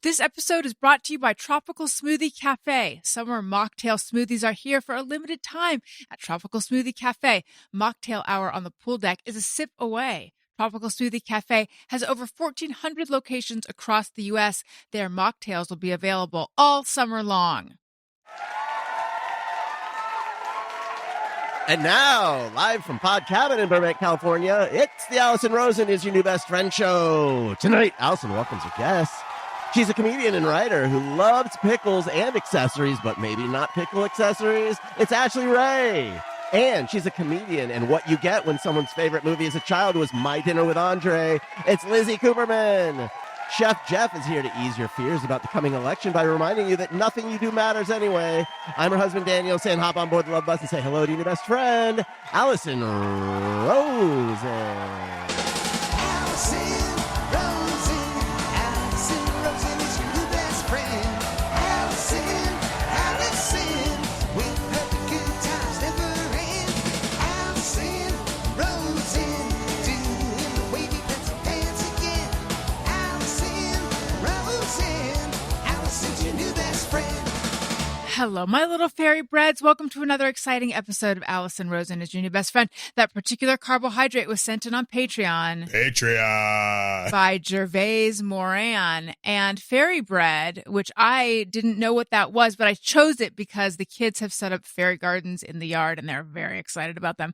This episode is brought to you by Tropical Smoothie Cafe. Summer mocktail smoothies are here for a limited time at Tropical Smoothie Cafe. Mocktail hour on the pool deck is a sip away. Tropical Smoothie Cafe has over 1,400 locations across the U.S. Their mocktails will be available all summer long. And now, live from Pod Cabin in Burbank, California, it's the Allison Rosen is Your New Best Friend show. Tonight, Allison welcomes her guest. She's a comedian and writer who loves pickles and accessories, but maybe not pickle accessories. It's Ashley Ray. And she's a comedian, and what you get when someone's favorite movie as a child was My Dinner with Andre. It's Lizzy Cooperman. Chef Jeff is here to ease your fears about the coming election by reminding you that nothing you do matters anyway. I'm her husband, Daniel, saying hop on board the Love Bus and say hello to your new best friend, Allison Rosen. Hello, my little fairy breads. Welcome to another exciting episode of Allison Rosen is Your New Best Friend. That particular carbohydrate was sent in on Patreon. By Gervais Moran. And fairy bread, which I didn't know what that was, but I chose it because the kids have set up fairy gardens in the yard and they're very excited about them.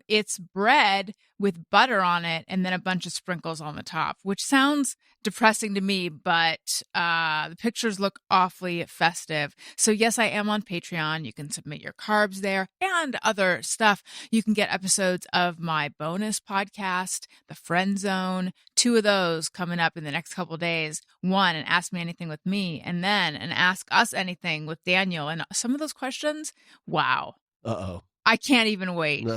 It's bread with butter on it and then a bunch of sprinkles on the top, which sounds depressing to me, but the pictures look awfully festive. So yes, I am on Patreon. You can submit your carbs there and other stuff. You can get episodes of my bonus podcast, The Friend Zone, 2 of those coming up in the next couple of days. 1, an Ask Me Anything with me, and then an Ask Us Anything with Daniel. And some of those questions, wow. Uh-oh. I can't even wait.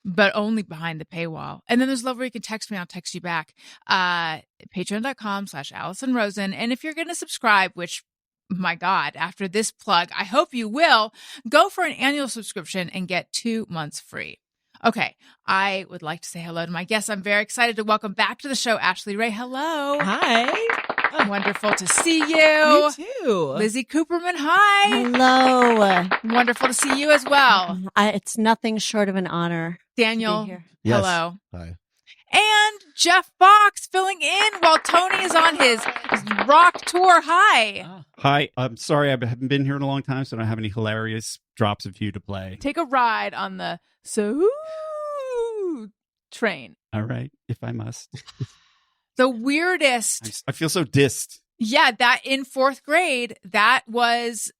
But only behind the paywall. And then there's love where you can text me. I'll text you back. Patreon.com/Allison Rosen. And if you're going to subscribe, which, my God, after this plug, I hope you will, go for an annual subscription and get 2 months free. Okay, I would like to say hello to my guest. I'm very excited to welcome back to the show, Ashley Ray. Hello. Hi. Wonderful to see you. You too. Lizzy Cooperman, hi. Hello. Wonderful to see you as well. It's nothing short of an honor. Daniel, to be here. Yes. hello. Hi. And Jeff Fox filling in while Tony is on his rock tour. Hi. Hi. I'm sorry I haven't been here in a long time, so I don't have any hilarious drops of you to play. Take a ride on the train. All right, if I must. The weirdest. I feel so dissed. Yeah, that in 4th grade, that was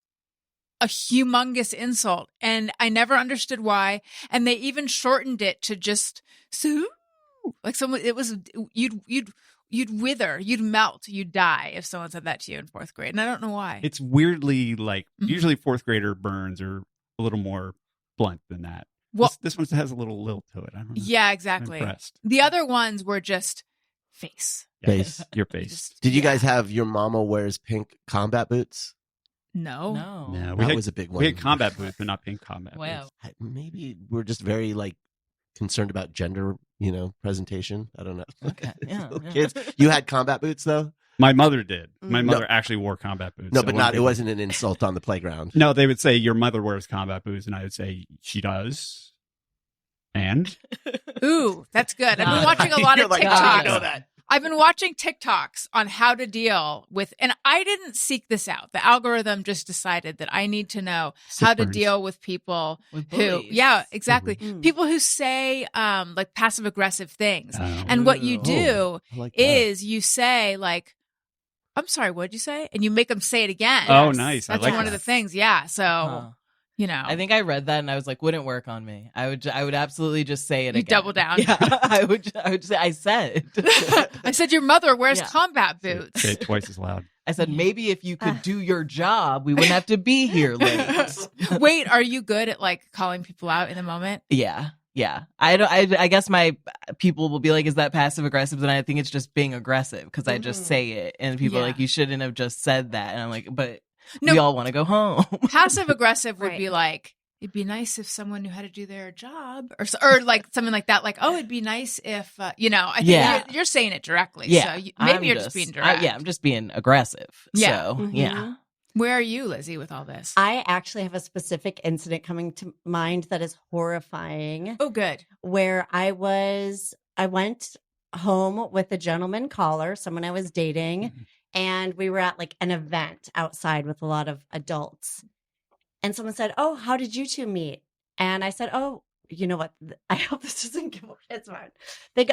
a humongous insult. And I never understood why. And they even shortened it to just like someone, it was, you'd wither, you'd melt, you'd die if someone said that to you in 4th grade. And I don't know why. It's weirdly like, usually 4th grader burns are a little more blunt than that. Well, this one has a little lilt to it. I don't know. Yeah, exactly. I'm impressed. The other ones were just face. Face. Your face. Did you guys have your mama wears pink combat boots? No. No, That was a big one. We had combat boots, but not pink combat Wow. boots. Maybe we're just very concerned about gender, presentation. I don't know. Okay. Yeah. Kids, you had combat boots though? My mother did. My No. mother actually wore combat boots. No, So but when it people- wasn't an insult on the playground. No, they would say your mother wears combat boots, and I would say she does. And Ooh, that's good. I've been watching a lot You're of like, TikToks. how do you know that? I've been watching TikToks on how to deal with, and I didn't seek this out. The algorithm just decided that I need to know how to burns. deal with people With who, bullies. yeah, exactly. Mhm. People who say like passive aggressive things. Oh. And what you Ooh. do I like that. is you say like, I'm sorry, what'd you say? And you make them say it again. Oh, nice. I That's like one of that. the things. Yeah. So, Huh. you know, I think I read that and I was like, wouldn't work on me. I would absolutely just say it You again. double down. Yeah, I would say I said. I said your mother wears Yeah. combat boots. say it twice as loud. I said maybe if you could do your job, we wouldn't have to be here late. Wait, are you good at like calling people out in the moment? Yeah. Yeah. I guess my people will be like, is that passive aggressive? And I think it's just being aggressive because I just say it. And people are Yeah. like, you shouldn't have just said that. And I'm like, but No. we all want to go home. Passive aggressive would Right. be like, It'd be nice if someone knew how to do their job, or like something like that. Like, oh, it'd be nice if I think you're saying it directly. Yeah, So maybe you're just being direct. I'm just being aggressive. Yeah. So yeah. Where are you, Lizzy, with all this? I actually have a specific incident coming to mind that is horrifying. Oh, good. Where I went home with a gentleman caller, someone I was dating, and we were at like an event outside with a lot of adults. And someone said, "Oh, how did you two meet?" And I said, "Oh, you know what? I hope this doesn't give away. It's fine."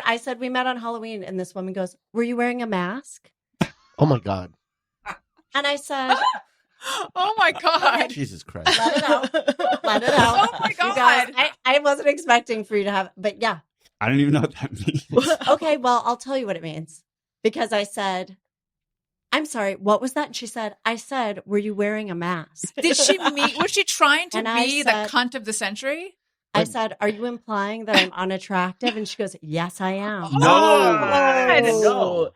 I said, "We met on Halloween." And this woman goes, "Were you wearing a mask?" Oh my God. And I said, "Oh my God." Jesus Christ. Let it out. Let it out. Oh my God. You guys, I wasn't expecting for you to have, but yeah. I don't even know what that means. Okay, well, I'll tell you what it means. Because I said, "I'm sorry, what was that?" And she said, "I said, were you wearing a mask?" Was she trying to And I be said- the cunt of the century? I said, "Are you implying that I'm unattractive?" And she goes, "Yes, I am." No.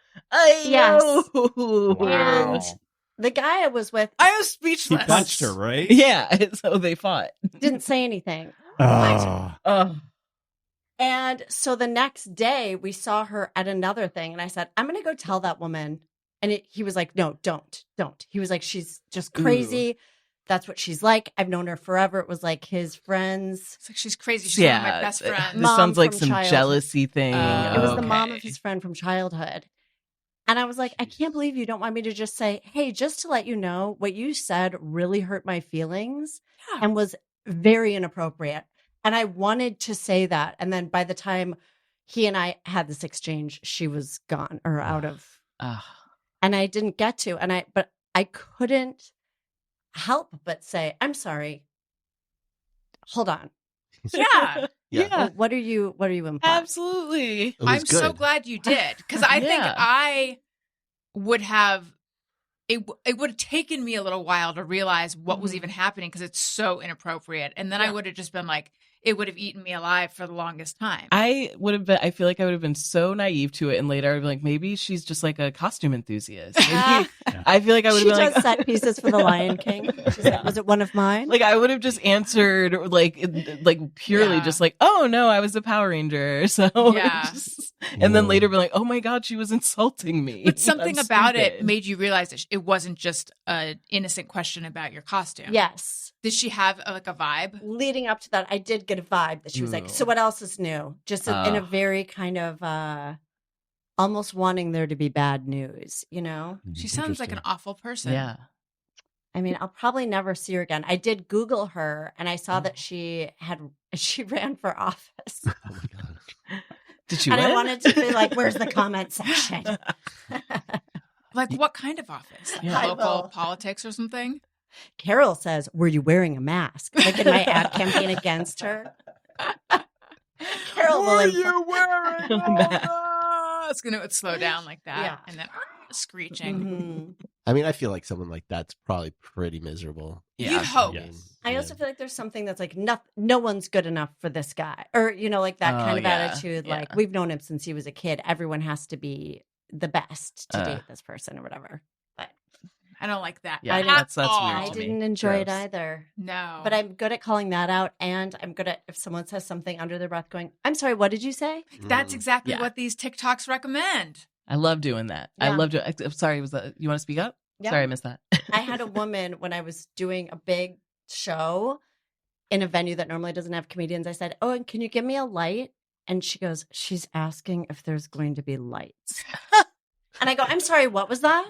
Yes. Wow. And the guy I was with I was He speechless. punched her, right? Yeah. So they fought. didn't say anything. Oh. And so the next day we saw her at another thing. And I said, "I'm going to go tell that woman." And he was like, "No, don't. He was like, "She's just crazy. That's what she's like. I've known her forever." It was like his friends. It's like, she's crazy. She's one of my best This friends. Mom sounds like from some childhood. jealousy thing. It was the mom of Okay. his friend from childhood. And I was like, "I can't believe you don't want me to just say, hey, just to let you know, what you said really hurt my feelings and was very inappropriate." And I wanted to say that. And then by the time he and I had this exchange, she was gone or out of. And I didn't get to. But I couldn't help but say, "I'm sorry. Hold on. Yeah. Yeah. What are you implying?" Absolutely. It was I'm so good. glad you did, because I think Yeah. I would have it would have taken me a little while to realize what was even happening, because it's so inappropriate, and then I would have just been like, it would have eaten me alive for the longest time. I feel like I would have been so naive to it, and later I'd be like, maybe she's just like a costume enthusiast. Maybe, I feel like I would She have been does like, set pieces for the Lion King. She's like, "Was it one of mine?" like I would have just answered like purely Yeah. just like, "Oh no, I was a Power Ranger." So Yeah. and then later be like, "Oh my God, she was insulting me." But something I'm about it stupid. made you realize that it wasn't just an innocent question about your costume. Yes. Did she have like a vibe? Leading up to that, I did get a vibe that she was like, Ooh. "So what else is new?" Just in a very kind of almost wanting there to be bad news, you know? She sounds like an awful person. Yeah. I mean, I'll probably never see her again. I did Google her and I saw that she ran for office. Oh my God. Did she And win? I wanted to be like, "Where's the comment section?" Like what kind of office? Yeah. Local politics or something? Carol says, "Were you wearing a mask?" Like in my ad campaign against her. Carol will wearing a mask? And it would slow down like that. Yeah. And then screeching. Mhm. I mean, I feel like someone like that's probably pretty miserable. Yeah. You'd hope. Yes. I also feel like there's something that's like, no one's good enough for this guy. Or, like that Oh, kind of yeah. attitude. Yeah. Like, we've known him since he was a kid. Everyone has to be the best to date this person or whatever. But I don't like that. Yeah, at that's all. weird I to me. didn't enjoy it Gross. either. No. But I'm good at calling that out. And I'm good at if someone says something under their breath going, "I'm sorry, what did you say?" That's exactly Yeah. what these TikToks recommend. I love doing that. I Yeah. love doing. I'm sorry, was that you want to speak up? Yeah. Sorry, I missed that. I had a woman when I was doing a big show in a venue that normally doesn't have comedians. I said, "Oh, and can you give me a light?" And she goes, "She's asking if there's going to be lights." And I go, "I'm sorry, what was that?"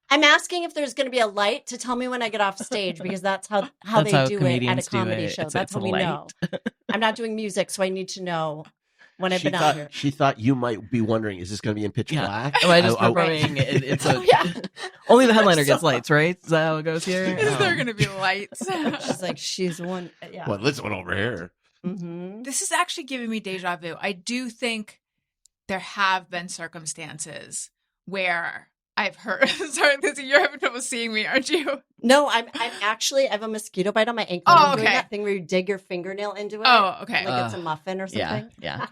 "I'm asking if there's going to be a light to tell me when I get off stage, because that's how That's they how do it at a comedians do comedy it. show. It's That's a how we light. know. I'm not doing music, so I need to know when I've been out here." She thought you might be wondering, is this going to be in pitch Yeah. black? Am I just I- performing? It's Oh, yeah. only the headliner gets lights, right? Is that how it goes here? Is there going to be lights? She's like, she's one. Yeah. Well, this one over here. Mm-hmm. This is actually giving me deja vu. I do think there have been circumstances where I've heard. Sorry, Lizzy, you're having trouble seeing me, aren't you? No, I'm actually, I have a mosquito bite on my ankle. Oh, I'm doing okay. that thing where you dig your fingernail into it. Oh, okay. Like it's a muffin or something. Yeah.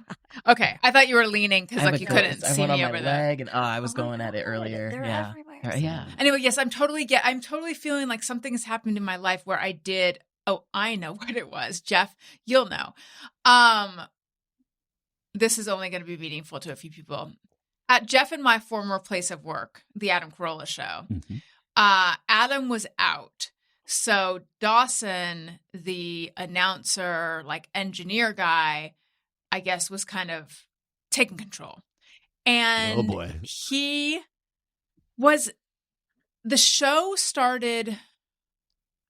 Okay. I thought you were leaning because I have like a you couldn't ghost. I see went on me my over there. leg, and I was Oh my going at it God, earlier. they're Yeah. everywhere. Yeah. Anyway, yes, I'm totally feeling like something has happened in my life where I did Oh, I know what it was. Jeff, you'll know. This is only going to be meaningful to a few people. At Jeff and my former place of work, the Adam Carolla show, Adam was out. So Dawson, the announcer, like engineer guy, I guess was kind of taking control. And oh boy, the show started,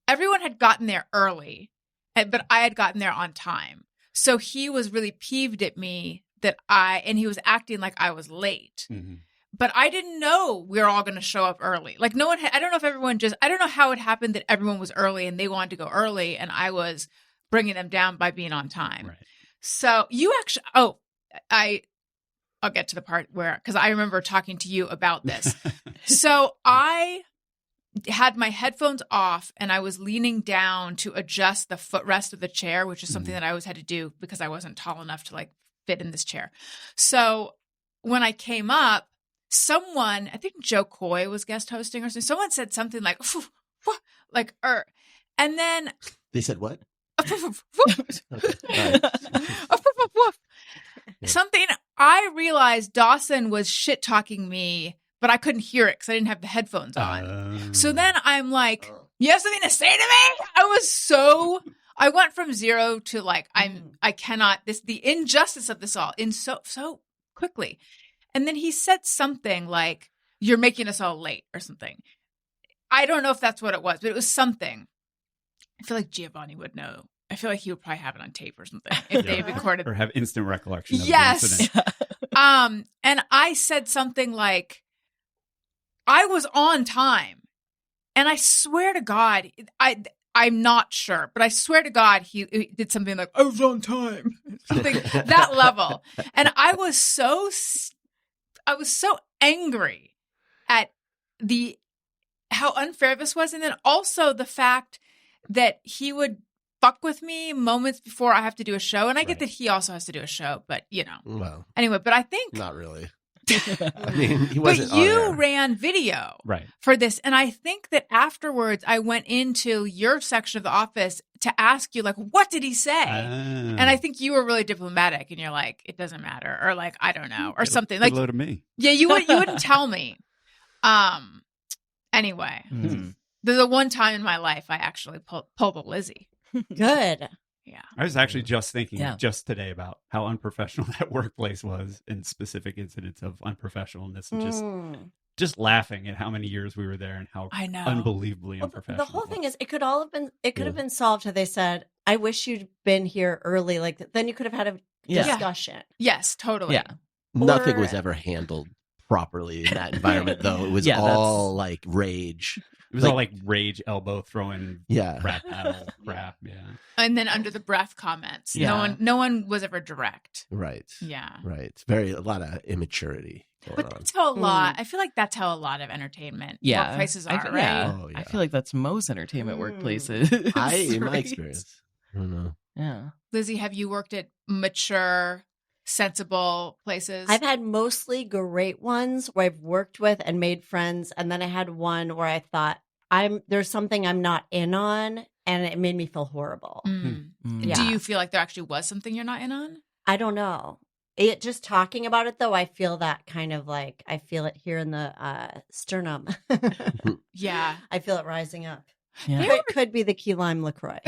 everyone had gotten there early, but I had gotten there on time. So he was really peeved at me and he was acting like I was late. Mm-hmm. But I didn't know we were all going to show up early. Like no one I don't know if everyone I don't know how it happened that everyone was early and they wanted to go early and I was bringing them down by being on time. Right. So you actually, I'll get to the part because I remember talking to you about this. So I had my headphones off and I was leaning down to adjust the footrest of the chair, which is something that I always had to do because I wasn't tall enough to like fit in this chair. So when I came up, someone, I think Joe Coy was guest hosting or something. Someone said something like, like, and then they said what? Something I realized Dawson was shit talking me, but I couldn't hear it because I didn't have the headphones on. So then I'm like, you have something to say to me? I went from 0 to like, I cannot, the injustice of this all in so quickly. And then he said something like, you're making us all late or something. I don't know if that's what it was, but it was something. I feel like Giovanni would know. I feel like he would probably have it on tape or something if they recorded. Or have instant recollection of yes. the incident. And I said something like, I was on time. And I swear to God, I'm not sure, but I swear to God, he did something like, I was on time. Something that level. And I was so angry at how unfair this was. And then also the fact that he would fuck with me moments before I have to do a show. And I get that he also has to do a show, but Well, anyway, but I think not really. I mean, he wasn't. But you ran video right for this. And I think that afterwards I went into your section of the office to ask you, like, what did he say? And I think you were really diplomatic and you're like, it doesn't matter. Or like, I don't know, or something. Like, hello to me. Yeah, you wouldn't tell me. Anyway, there's a one time in my life I actually pulled a Lizzy. Good. Yeah. I was actually just thinking just today about how unprofessional that workplace was and specific incidents of unprofessionalness and just laughing at how many years we were there and how unbelievably unprofessional. The whole thing is it could have been solved had they said, I wish you'd been here early. Like then you could have had a discussion. Yes, totally. Yeah. Nothing was ever handled properly in that environment though. It was all like rage. It was all like rage, elbow throwing, rap battle, crap, and then under the breath comments. No one was ever direct. Right. Yeah. Right. A lot of immaturity going on. That's how a lot. I feel like that's how a lot of entertainment workplaces are, right? Yeah. Oh, yeah. I feel like that's most entertainment workplaces. In my experience, I don't know. Yeah. Lizzy, have you worked at mature, sensible places? I've had mostly great ones where I've worked with and made friends, and then I had one where I thought there's something I'm not in on, and it made me feel horrible. Yeah. Do you feel like there actually was something you're not in on? I don't know. Just talking about it though, I feel that kind of like I feel it here in the sternum. Yeah, I feel it rising up. Yeah. It could be the key lime LaCroix.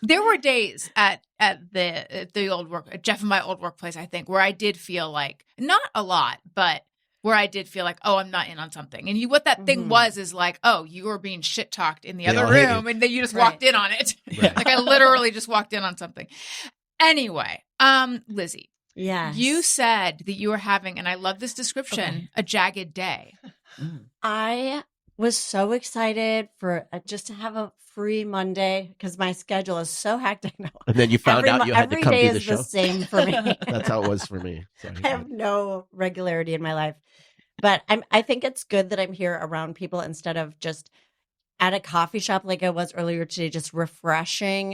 There were days at the old work, Jeff and my old workplace, I think, where I did feel like, not a lot, but where I did feel like, oh, I'm not in on something. And what that thing was is like, oh, you were being shit talked in the other room, and then you just walked in on it. Right. Like I literally just walked in on something. Anyway, Lizzy, you said that you were having, and I love this description, a jagged day. I was so excited for just to have a free Monday because my schedule is so hectic now. And then you found out you had to come do the show. Every day is the same for me. That's how it was for me. Sorry. I have no regularity in my life. But I think it's good that I'm here around people instead of just at a coffee shop like I was earlier today, just refreshing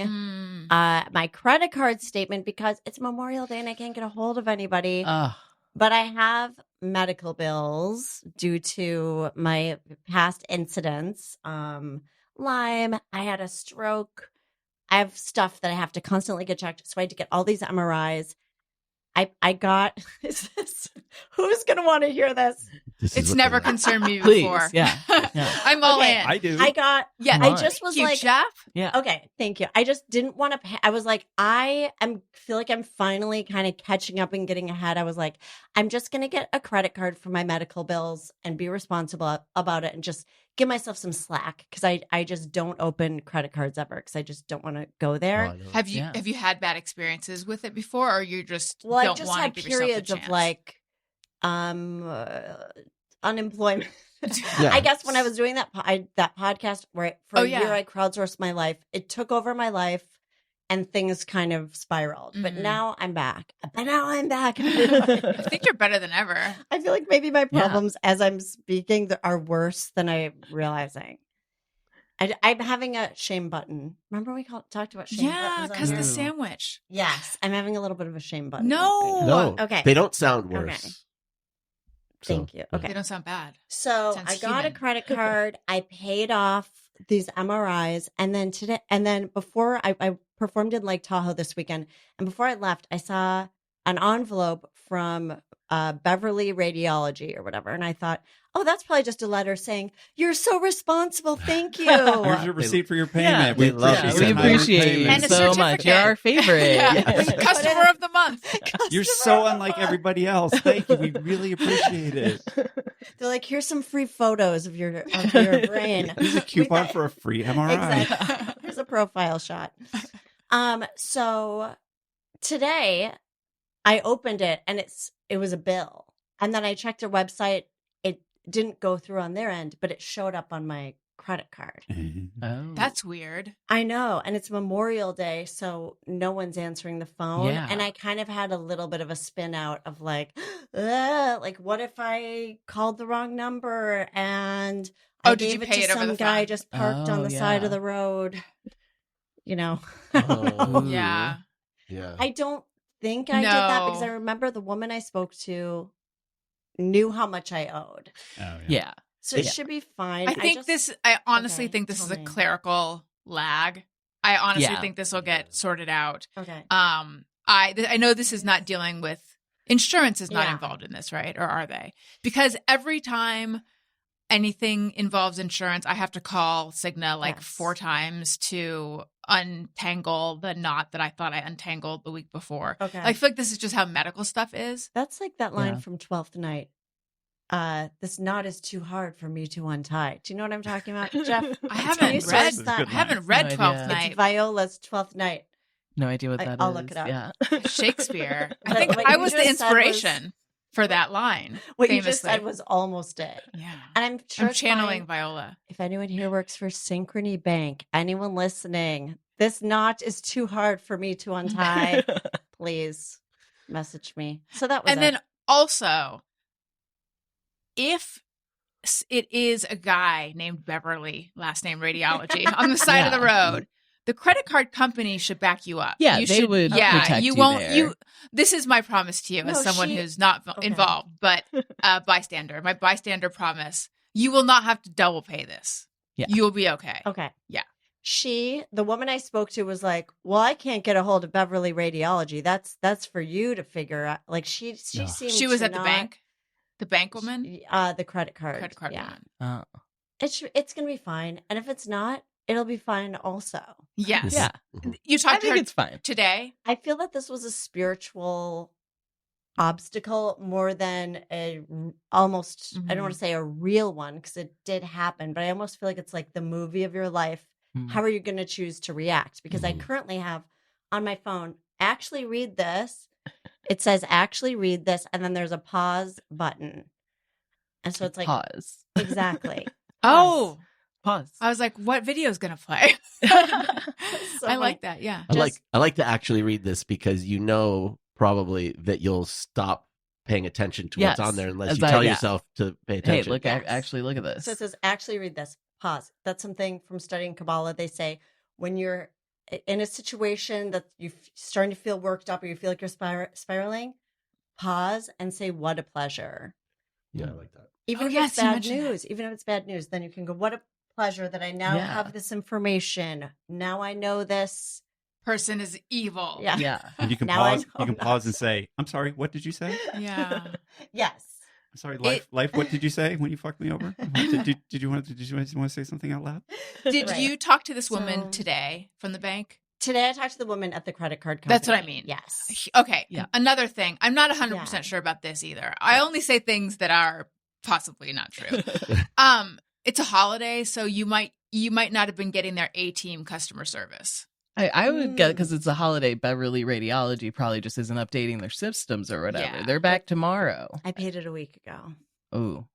my credit card statement because it's Memorial Day and I can't get a hold of anybody. But I have medical bills due to my past incidents. Lyme. I had a stroke. I have stuff that I have to constantly get checked. So I had to get all these MRIs. I got, who's going to want to hear this? It's never concerned me Please, before. Yeah. I'm all in. I do. I just was like, Jeff. Yeah. Okay, thank you. I just didn't want to. I was like, feel like I'm finally kind of catching up and getting ahead. I was like, I'm just gonna get a credit card for my medical bills and be responsible about it and just give myself some slack because I just don't open credit cards ever because I just don't want to go there. Have you had bad experiences with it before, or you just Well, don't I just want had to give yourself periods a of chance? like unemployment. Yeah. I guess when I was doing that podcast where for a year yeah. I crowdsourced my life, it took over my life and things kind of spiraled. But now I'm back. I think you're better than ever. I feel like maybe my problems as I'm speaking are worse than I'm realizing. I'm having a shame button. Remember we talked about shame buttons? Yeah, because the sandwich. Yes, I'm having a little bit of a shame button. No. Okay. They don't sound worse. Okay. Thank you. Okay. They don't sound bad. So Sounds I got human. a credit card. I paid off these MRIs. And then before I performed in Lake Tahoe this weekend. And before I left, I saw an envelope from Beverly Radiology or whatever. And I thought, oh, that's probably just a letter saying, you're so responsible. Thank you. Here's your receipt for your payment. we love you. We appreciate you And a so much. certificate. You're our favorite. Customer of the month. You're so unlike everybody else. Thank you. We really appreciate it. They're like, here's some free photos of your brain. Here's a coupon for a free MRI. Exactly. Here's a profile shot. So today I opened it and it was a bill. And then I checked their website. It didn't go through on their end, but it showed up on my credit card. Oh. That's weird. I know. And it's Memorial Day, so no one's answering the phone. Yeah. And I kind of had a little bit of a spin out of like what if I called the wrong number and I did you gave it pay to it over some the guy phone? just parked on the side of the road? You know. Oh. Yeah. Yeah. I don't think I did that because No. I remember the woman I spoke to knew how much I owed. Oh, Yeah. So it should be fine. I honestly Okay, think this tell is a me. clerical lag. I honestly Yeah. think this will get sorted out. Okay. I know this is not dealing with insurance is not Yeah. involved in this, right? Or are they? Because every time anything involves insurance, I have to call Cigna like Yes. 4 times to untangle the knot that I thought I untangled the week before. Okay. I feel like this is just how medical stuff is. That's like that line Yeah. from 12th Night. This knot is too hard for me to untie. Do you know what I'm talking about, Jeff? I Can haven't you read. search Good that? I line. haven't read No 12th idea. Night. It's Viola's 12th Night. No idea what that is. I'll look it up. Yeah. Shakespeare. I But think what I you was the just said was- inspiration for that line. What famously. you just said was almost it. Yeah. And I'm sure I'm it's channeling fine. Viola. If anyone here works for Synchrony Bank, anyone listening, this knot is too hard for me to untie. Please message me. So that was And then also, if it is a guy named Beverly, last name Radiology, on the side of the road, the credit card company should back you up. Yeah, you they would protect you you won't. there. This is my promise to you as No, someone she- who's not Okay. involved, but bystander. My bystander promise: you will not have to double pay this. Yeah. You will be okay. Okay. Yeah. The woman I spoke to was like, well, I can't get a hold of Beverly Radiology. That's for you to figure out. Like she No. seemed She was to at the not- bank. The bank woman. The credit card. Credit card Yeah. woman. Oh. It's going to be fine. And if it's not, it'll be fine also. Yes. Yeah. You I talked to think her it's fine. today. I feel that this was a spiritual obstacle more than almost, I don't want to say a real one because it did happen, but I almost feel like it's like the movie of your life. Mhm. How are you going to choose to react? Because I currently have on my phone, actually read this. It says actually read this. And then there's a pause button. And so it's like, Pause. exactly. Oh, Pause. I was like, what video is going to play? So I like that. Yeah. I like to actually read this because you know probably that you'll stop paying attention to what's Yes. on there unless As you I- tell yeah. yourself to pay Hey, attention. look! Yes. Actually, look at this. So it says, actually read this. Pause. That's something from studying Kabbalah. They say when you're in a situation that you're starting to feel worked up or you feel like you're spiraling, pause and say, what a pleasure. Yeah, I like that. Even Oh, if yes, it's you bad mentioned that. news, even if it's bad news, then you can go, what a pleasure that I now have this information. Now I know this person is evil. Yeah. And you can pause. You can pause and say, "I'm sorry. What did you say?" Yeah. Yes. I'm sorry, life. What did you say when you fucked me over? Did you want to say something out loud? Did you talk to this woman today from the bank? Today I talked to the woman at the credit card company. That's what I mean. Yes. Okay. Yeah. Another thing. I'm not 100% sure about this either. I only say things that are possibly not true. It's a holiday, so you might not have been getting their A-team customer service. I would get, because it's a holiday, Beverly Radiology probably just isn't updating their systems or whatever. Yeah. They're back tomorrow. I paid it a week ago. Oh.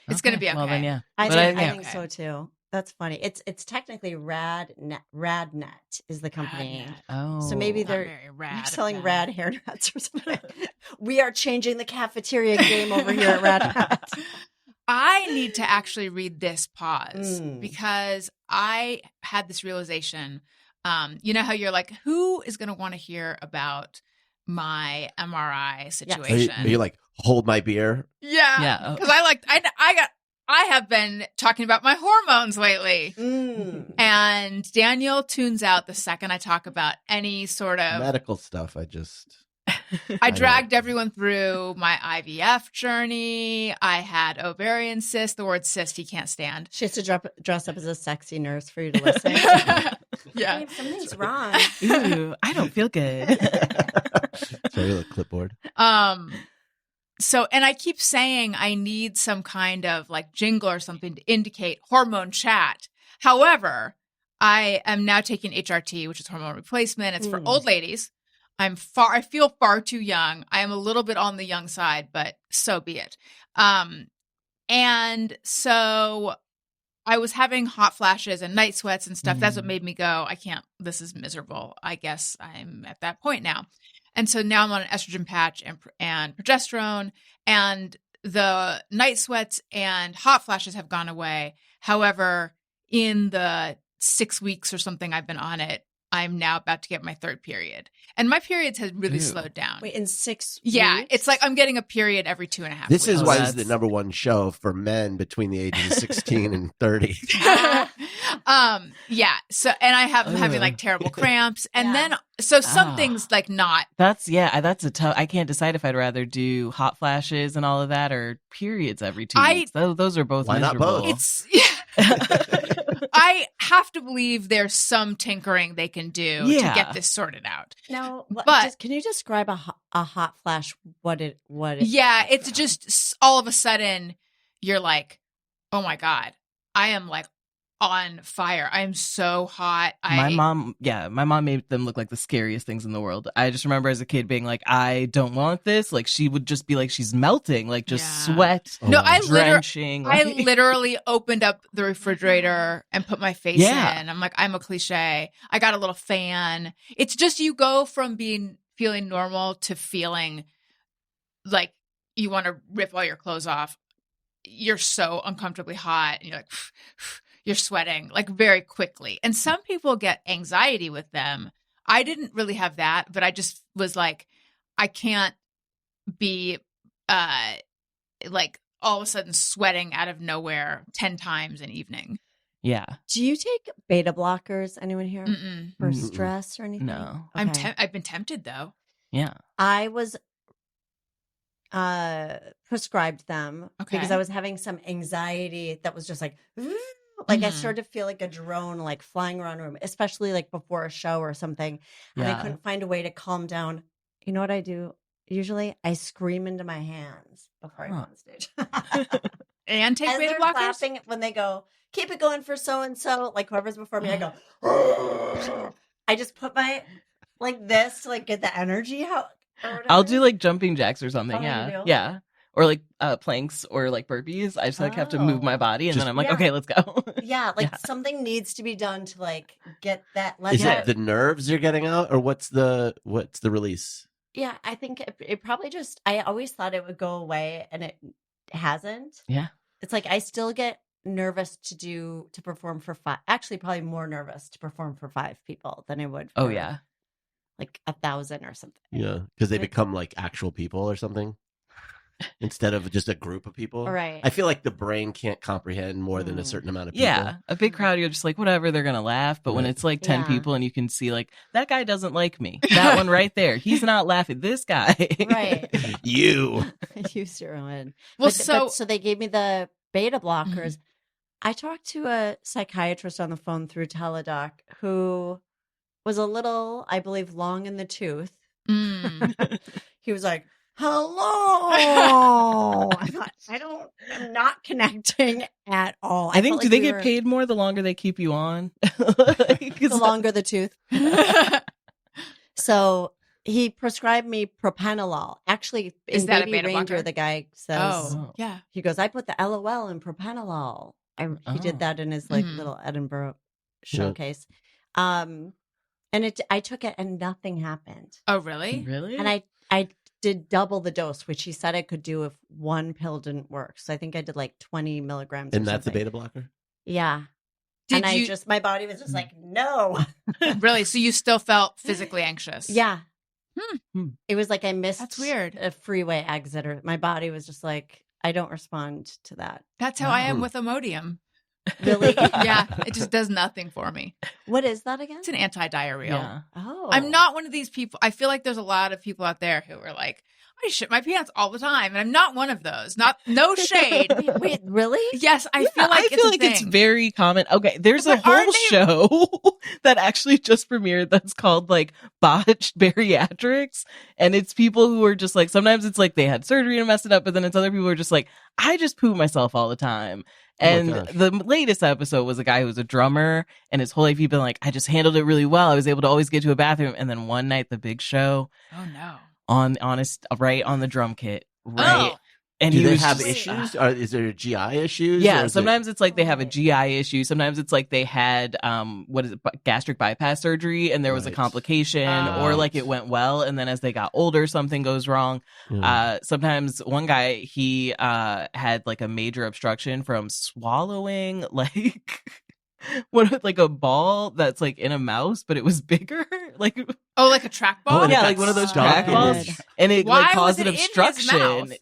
It's going to be okay. Well, then, yeah. I think so too. That's funny. It's technically RadNet is the company. Oh. So maybe they're selling rad hair nets or something. We are changing the cafeteria game over here at RadNet. I need to actually read this pause because I had this realization. You know how you're like, who is going to want to hear about my MRI situation? Are you like, hold my beer? Yeah. Because I have been talking about my hormones lately. And Daniel tunes out the second I talk about any sort of medical stuff. I dragged everyone through my IVF journey. I had ovarian cyst. The word cyst he can't stand. She has to dress up as a sexy nurse for you to listen. Yeah. Babe, something's wrong. Ooh, I don't feel good. Sorry, the clipboard. So, and I keep saying I need some kind of like jingle or something to indicate hormone chat. However, I am now taking HRT, which is hormone replacement. It's for old ladies. I feel far too young. I am a little bit on the young side, but so be it. And so I was having hot flashes and night sweats and stuff. That's what made me go, this is miserable. I guess I'm at that point now. And so now I'm on an estrogen patch and progesterone, and the night sweats and hot flashes have gone away. However, in the 6 weeks or something I've been on it, I'm now about to get my third period. And my periods has really slowed down. Wait, in 6 weeks? Yeah, it's like I'm getting a period every 2.5 weeks. This is why it's the number one show for men between the ages of 16 and 30. Yeah. So, and I'm having like terrible cramps. And then, so some things like not. That's a tough, I can't decide if I'd rather do hot flashes and all of that or periods every 2 weeks. Those are both miserable. Not both? I have to believe there's some tinkering they can do to get this sorted out. Now, but can you describe a hot flash? What it? Yeah, it's just all of a sudden you're like, oh my God, I am like on fire. I am so hot. My mom made them look like the scariest things in the world. I just remember as a kid being like, I don't want this. Like she would just be like, she's melting, like just sweat. No, drenching. I literally opened up the refrigerator and put my face in. I'm like, I'm a cliche. I got a little fan. It's just you go from feeling normal to feeling like you want to rip all your clothes off. You're so uncomfortably hot and you're like, you're sweating like very quickly. And some people get anxiety with them. I didn't really have that, but I just was like, I can't be like all of a sudden sweating out of nowhere 10 times an evening. Yeah. Do you take beta blockers? Anyone here? For stress or anything? No. Okay. I've been tempted though. Yeah. I was prescribed them because I was having some anxiety that was just like I started to feel like a drone like flying around the room, especially like before a show or something. And I couldn't find a way to calm down. You know what I do? Usually I scream into my hands before I go on stage. And take beta blockers? Clapping when they go, keep it going for so-and-so. Like whoever's before me, I go, I just put my like this to like get the energy out. I'll do like jumping jacks or something. Oh, Yeah. Or like planks or like burpees. I just like have to move my body and then I'm like, okay, let's go. Something needs to be done to like get that. Is it the nerves you're getting out, or what's the release? Yeah, I think it probably just. I always thought it would go away, and it hasn't. Yeah, it's like I still get nervous to perform for 5. Actually, probably more nervous to perform for 5 people than I would. For, like 1,000 or something. Yeah, because they become like actual people or something. instead of just a group of people. Right. I feel like the brain can't comprehend more than a certain amount of people. Yeah, a big crowd, you're just like, whatever, they're gonna laugh. But when it's like 10 people and you can see like, that guy doesn't like me. That one right there, he's not laughing. This guy. Right. You zero in. Well, so they gave me the beta blockers. I talked to a psychiatrist on the phone through Teledoc who was a little, I believe, long in the tooth. He was like, hello. I'm not connecting at all. I think, do they get paid more the longer they keep you on? The longer the tooth. So he prescribed me propranolol. Actually, in Baby Ranger, the guy says, he goes, I put the LOL in propranolol. He did that in his little Edinburgh showcase. And I took it and nothing happened. Oh, really? Really? And I did double the dose, which he said I could do if one pill didn't work. So I think I did like 20 milligrams. And that's a beta blocker? Yeah. My body was just like, no. Really? So you still felt physically anxious? Yeah. It was like I missed That's weird. A freeway exit, or my body was just like, I don't respond to that. That's how I am with Imodium. Really? Yeah, it just does nothing for me. What is that again? It's an antidiarrheal. Yeah. Oh. I'm not one of these people. I feel like there's a lot of people out there who are like, I shit my pants all the time, and I'm not one of those. No shade. Wait, really? Yes, I feel like it's very common. Okay, there's a whole show that actually just premiered that's called like Botched Bariatrics, and it's people who are just like, sometimes it's like they had surgery and messed it up, but then it's other people who are just like, I just poop myself all the time. And the latest episode was a guy who was a drummer, and his whole life he'd been like, I just handled it really well. I was able to always get to a bathroom, and then one night the big show. Oh no. On the drum kit, right? Oh. And do they have issues? Is there GI issues? Yeah, sometimes it's like they have a GI issue. Sometimes it's like they had gastric bypass surgery, and there was a complication, or like it went well, and then as they got older, something goes wrong. Sometimes one guy, he had like a major obstruction from swallowing like like a ball that's like in a mouse, but it was bigger, like like a trackball. Yeah, like one of those trackballs, and it like caused an obstruction.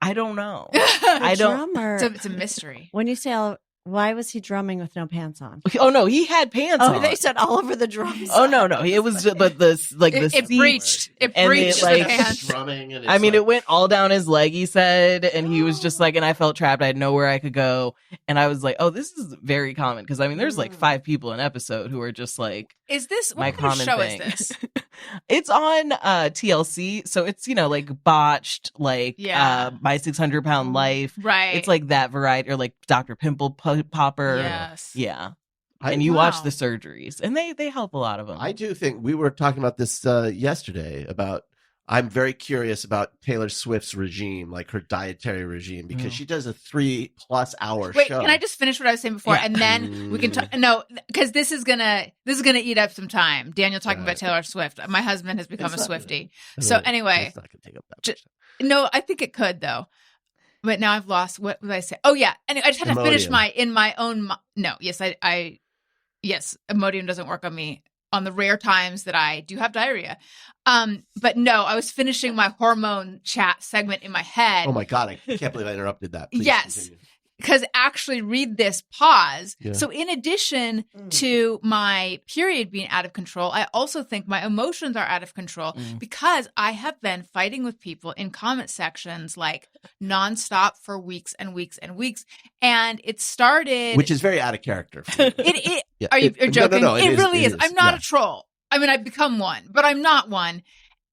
I don't know. I don't. It's a mystery. When you say, why was he drumming with no pants on? Oh no, he had pants on. They said all over the drums. Oh no, it was, but it breached. It breached the pants. Drumming, and I mean, it went all down his leg. He said, and he was just like, and I felt trapped. I had nowhere I could go, and I was like, oh, this is very common because I mean, there's like 5 people an episode who are just like, is this my what kind of show thing. Is this? It's on TLC, so it's like Botched, like My 600-Pound Life, right? It's like that variety, or like Dr. Pimple Popper, yeah. And you watch the surgeries, and they help a lot of them. I do think we were talking about this yesterday about. I'm very curious about Taylor Swift's regime, like her dietary regime, because she does a 3+ hour show. Wait, can I just finish what I was saying before, and then we can talk? No, because this is gonna eat up some time. Daniel talking about Taylor Swift. My husband has become a Swiftie. So anyway, it's not gonna take up that much time. No, I think it could though. But now I've lost. What did I say? Oh yeah, anyway, I just had to finish my own. No, yes, yes, Imodium doesn't work on me on the rare times that I do have diarrhea. But no, I was finishing my hormone chat segment in my head. Oh my God, I can't believe I interrupted that. Please continue. Because actually read this pause. Yeah. So in addition to my period being out of control, I also think my emotions are out of control because I have been fighting with people in comment sections like nonstop for weeks and weeks and weeks. And it started... Which is very out of character. Are you joking? No, it really is. I'm not a troll. I mean, I've become one, but I'm not one.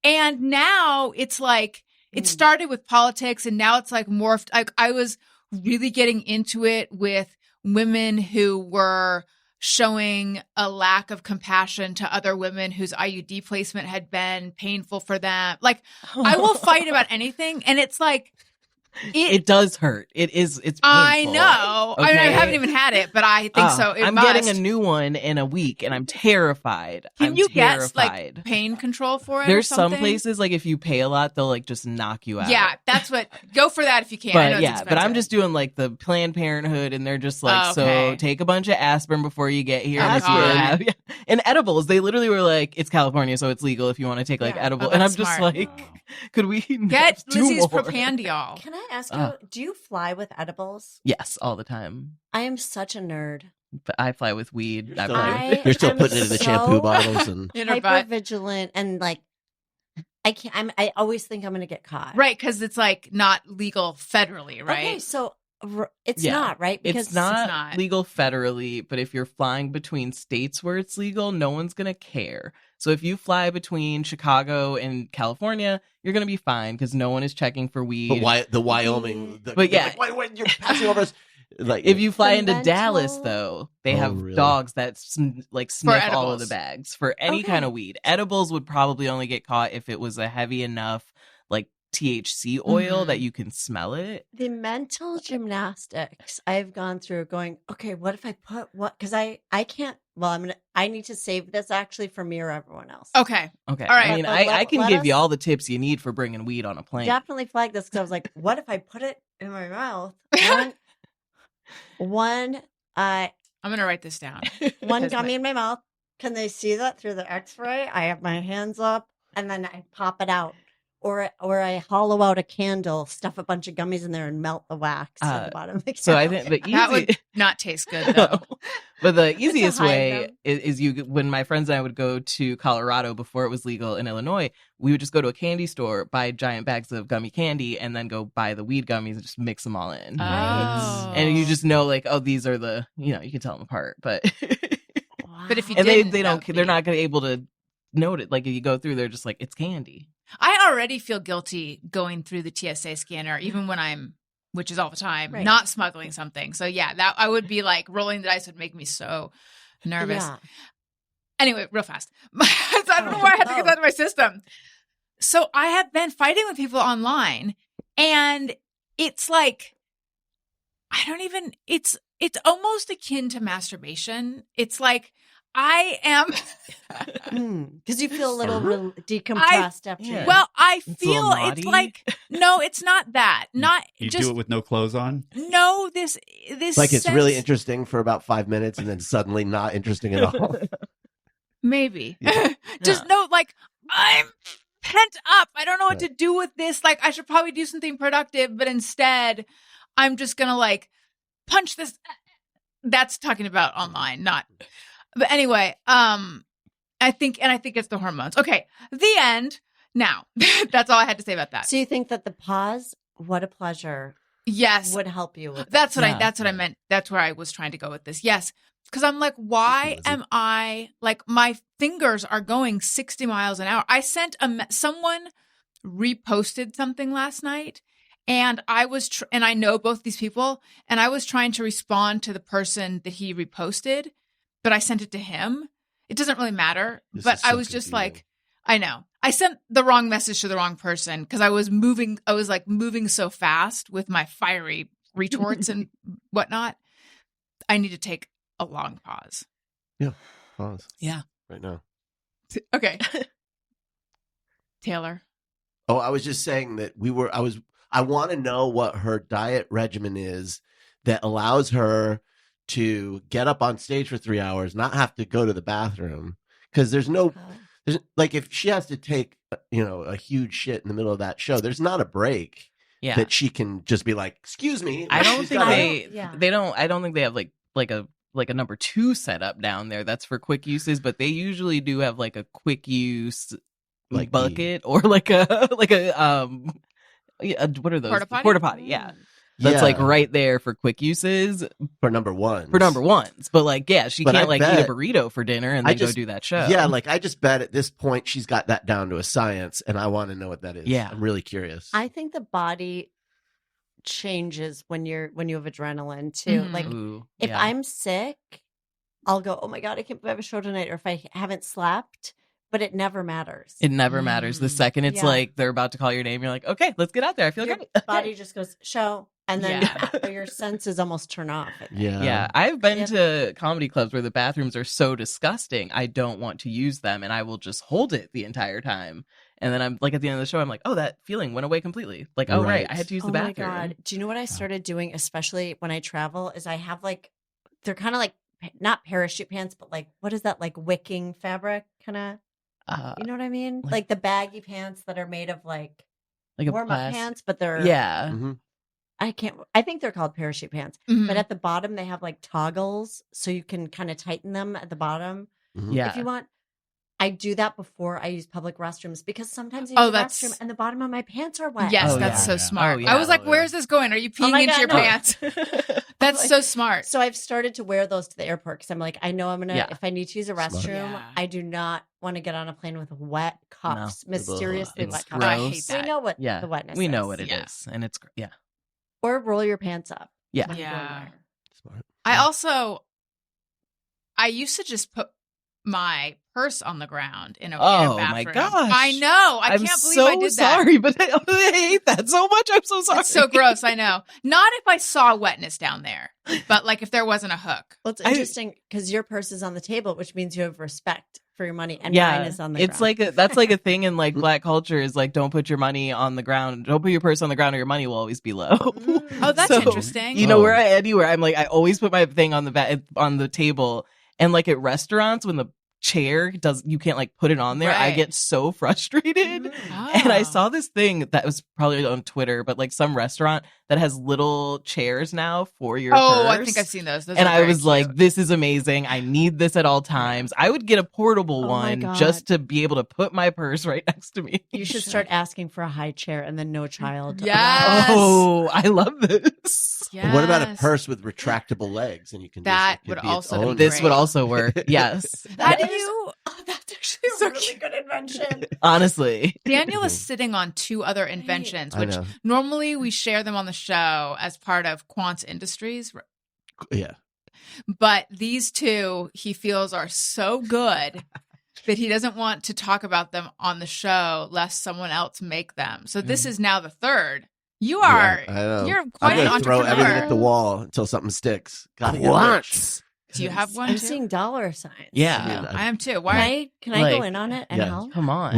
And now it's like, it started with politics and now it's like morphed. I was really getting into it with women who were showing a lack of compassion to other women whose IUD placement had been painful for them. Like, I will fight about anything. And it's like, it does hurt. It's painful. I know. Okay. I mean, I haven't even had it, but I think so. I'm getting a new one in a week, and I'm terrified. Can you get like pain control for it? There's some places like if you pay a lot, they'll like just knock you out. Yeah, that's what. Go for that if you can. But but I'm just doing like the Planned Parenthood, and they're just like, so take a bunch of aspirin before you get here. And edibles, they literally were like, it's California, so it's legal if you want to take like edible. And I'm just smart. like, could we get Lizzy's more? Propandiol? Can I ask you, do you fly with edibles? Yes, all the time. I am such a nerd. But I fly with weed. You're still putting it in the shampoo bottles and hyper vigilant and like I can't. I always think I'm going to get caught. Right, because it's like not legal federally, right? Okay, so it's not, right? Because it's not legal federally, but if you're flying between states where it's legal, no one's going to care. So if you fly between Chicago and California, you're going to be fine because no one is checking for weed. But why the Wyoming? But yeah, like, why you're passing over us? Like, if you fly into Dallas, though, they have dogs that sniff all of the bags for any kind of weed. Edibles would probably only get caught if it was a heavy enough like THC oil that you can smell it. The mental gymnastics I've gone through going, okay, what if I put what? Because I can't. Well, I need to save this actually for me or everyone else. Okay. All right. I mean, I can give you all the tips you need for bringing weed on a plane. Definitely flag this because I was like, what if I put it in my mouth? I'm gonna write this down. One gummy in my mouth. Can they see that through the X-ray? I have my hands up, and then I pop it out, or I hollow out a candle, stuff a bunch of gummies in there, and melt the wax at the bottom of the candle. So I think that would not taste good though. But the easiest way is when my friends and I would go to Colorado before it was legal in Illinois, we would just go to a candy store, buy giant bags of gummy candy, and then go buy the weed gummies and just mix them all in. Oh. And you just know, like, oh, these are the, you can tell them apart. But but if you they don't, they're not going to be able to note it. Like if you go through, they're just like, it's candy. I already feel guilty going through the TSA scanner, even when I'm, which is all the time, not smuggling something. So yeah, that I would be like rolling the dice would make me so nervous. Yeah. Anyway, real fast. So I don't know why I had to get that out of my system. So I have been fighting with people online, and it's like, it's almost akin to masturbation. It's like, I am because you feel a little decompressed after. Yeah. Well, I feel it's like no, it's not that. Not you just do it with no clothes on. No, this like it's really interesting for about 5 minutes and then suddenly not interesting at all. Maybe just no, like I'm pent up. I don't know what to do with this. Like I should probably do something productive, but instead, I'm just gonna like punch this. That's talking about online, not. But anyway, I think it's the hormones. Okay, the end. Now, that's all I had to say about that. So you think that the pause, what a pleasure, yes, would help you with that's what I meant. That's where I was trying to go with this. Yes, because I'm like, why am I like my fingers are going 60 miles an hour? I sent someone reposted something last night. And I was, and I know both these people, and I was trying to respond to the person that he reposted. But I sent it to him. It doesn't really matter. But I was just like, I know. I sent the wrong message to the wrong person because I was moving so fast with my fiery retorts and whatnot. I need to take a long pause. Yeah. Pause. Yeah. Right now. Okay. Taylor. Oh, I was just saying that I want to know what her diet regimen is that allows her to get up on stage for 3 hours, not have to go to the bathroom, because there's like if she has to take a huge shit in the middle of that show, there's not a break that she can just be like, excuse me. I don't think I don't think they have like a number 2 set up down there that's for quick uses, but they usually do have like a quick use like bucket or like a what are those porta potty that's like right there for quick uses for number ones. But like, she can't eat a burrito for dinner and then go do that show. Yeah, like I just bet at this point she's got that down to a science, and I want to know what that is. Yeah, I'm really curious. I think the body changes when you have adrenaline too. Mm-hmm. Like if I'm sick, I'll go, oh my God, I can't believe I have a show tonight. Or if I haven't slept. But it never matters. It never matters. The second it's like they're about to call your name, you're like, okay, let's get out there. I feel great. Your body just goes, show. And then your senses almost turn off. Yeah. I've been to comedy clubs where the bathrooms are so disgusting, I don't want to use them. And I will just hold it the entire time. And then I'm like, at the end of the show, I'm like, oh, that feeling went away completely. Like, oh, right. I had to use the bathroom. Oh my God. Do you know what I started doing, especially when I travel, is I have like, they're kind of like not parachute pants, but like, what is that? Like wicking fabric kind of, you know what I mean? Like the baggy pants that are made of like warm-up pants, but they're, I think they're called parachute pants, but at the bottom they have like toggles so you can kind of tighten them at the bottom. If you want. I do that before I use public restrooms because sometimes I use the restroom and the bottom of my pants are wet. Yes, that's so smart. I was like, where's this going? Are you peeing into your pants? That's so smart. So I've started to wear those to the airport because I'm like, I know I'm going to, if I need to use a restroom, I do not want to get on a plane with wet cups, mysteriously wet cups. I hate that. We know what the wetness is. We know what it is. And it's, Or roll your pants up. Yeah. Smart. I used to just put my purse on the ground in a bathroom. My gosh. I know. I can't believe I did that. I'm so sorry, but I hate that so much. I'm so sorry. It's so gross. I know. Not if I saw wetness down there, but like if there wasn't a hook. Well, it's interesting because your purse is on the table, which means you have respect for your money, and mine is on the ground. It's like that's like a thing in like Black culture is like don't put your money on the ground, don't put your purse on the ground, or your money will always be low. Oh, that's interesting. You know, anywhere I'm like I always put my thing on the table, and like at restaurants when the chair you can't like put it on there, I get so frustrated. And I saw this thing that was probably on Twitter, but like some restaurant that has little chairs now for your purse. I think I've seen those and I was like, this is amazing, I need this at all times. I would get a portable one just to be able to put my purse right next to me. You should start asking for a high chair and then no child. Yes. I love this. Yes. What about a purse with retractable legs and you can that would also this would also work. Yes. That's actually a really good invention. Honestly. Daniel is sitting on two other inventions, which normally we share them on the show as part of Quant's Industries. Yeah. But these two he feels are so good that he doesn't want to talk about them on the show lest someone else make them. So this is now the third. You're quite an entrepreneur. Throw everything at the wall until something sticks. Gotta get rich. Do you have one? I'm seeing dollar signs. Yeah, I am too. Can I go in on it and help? Come on.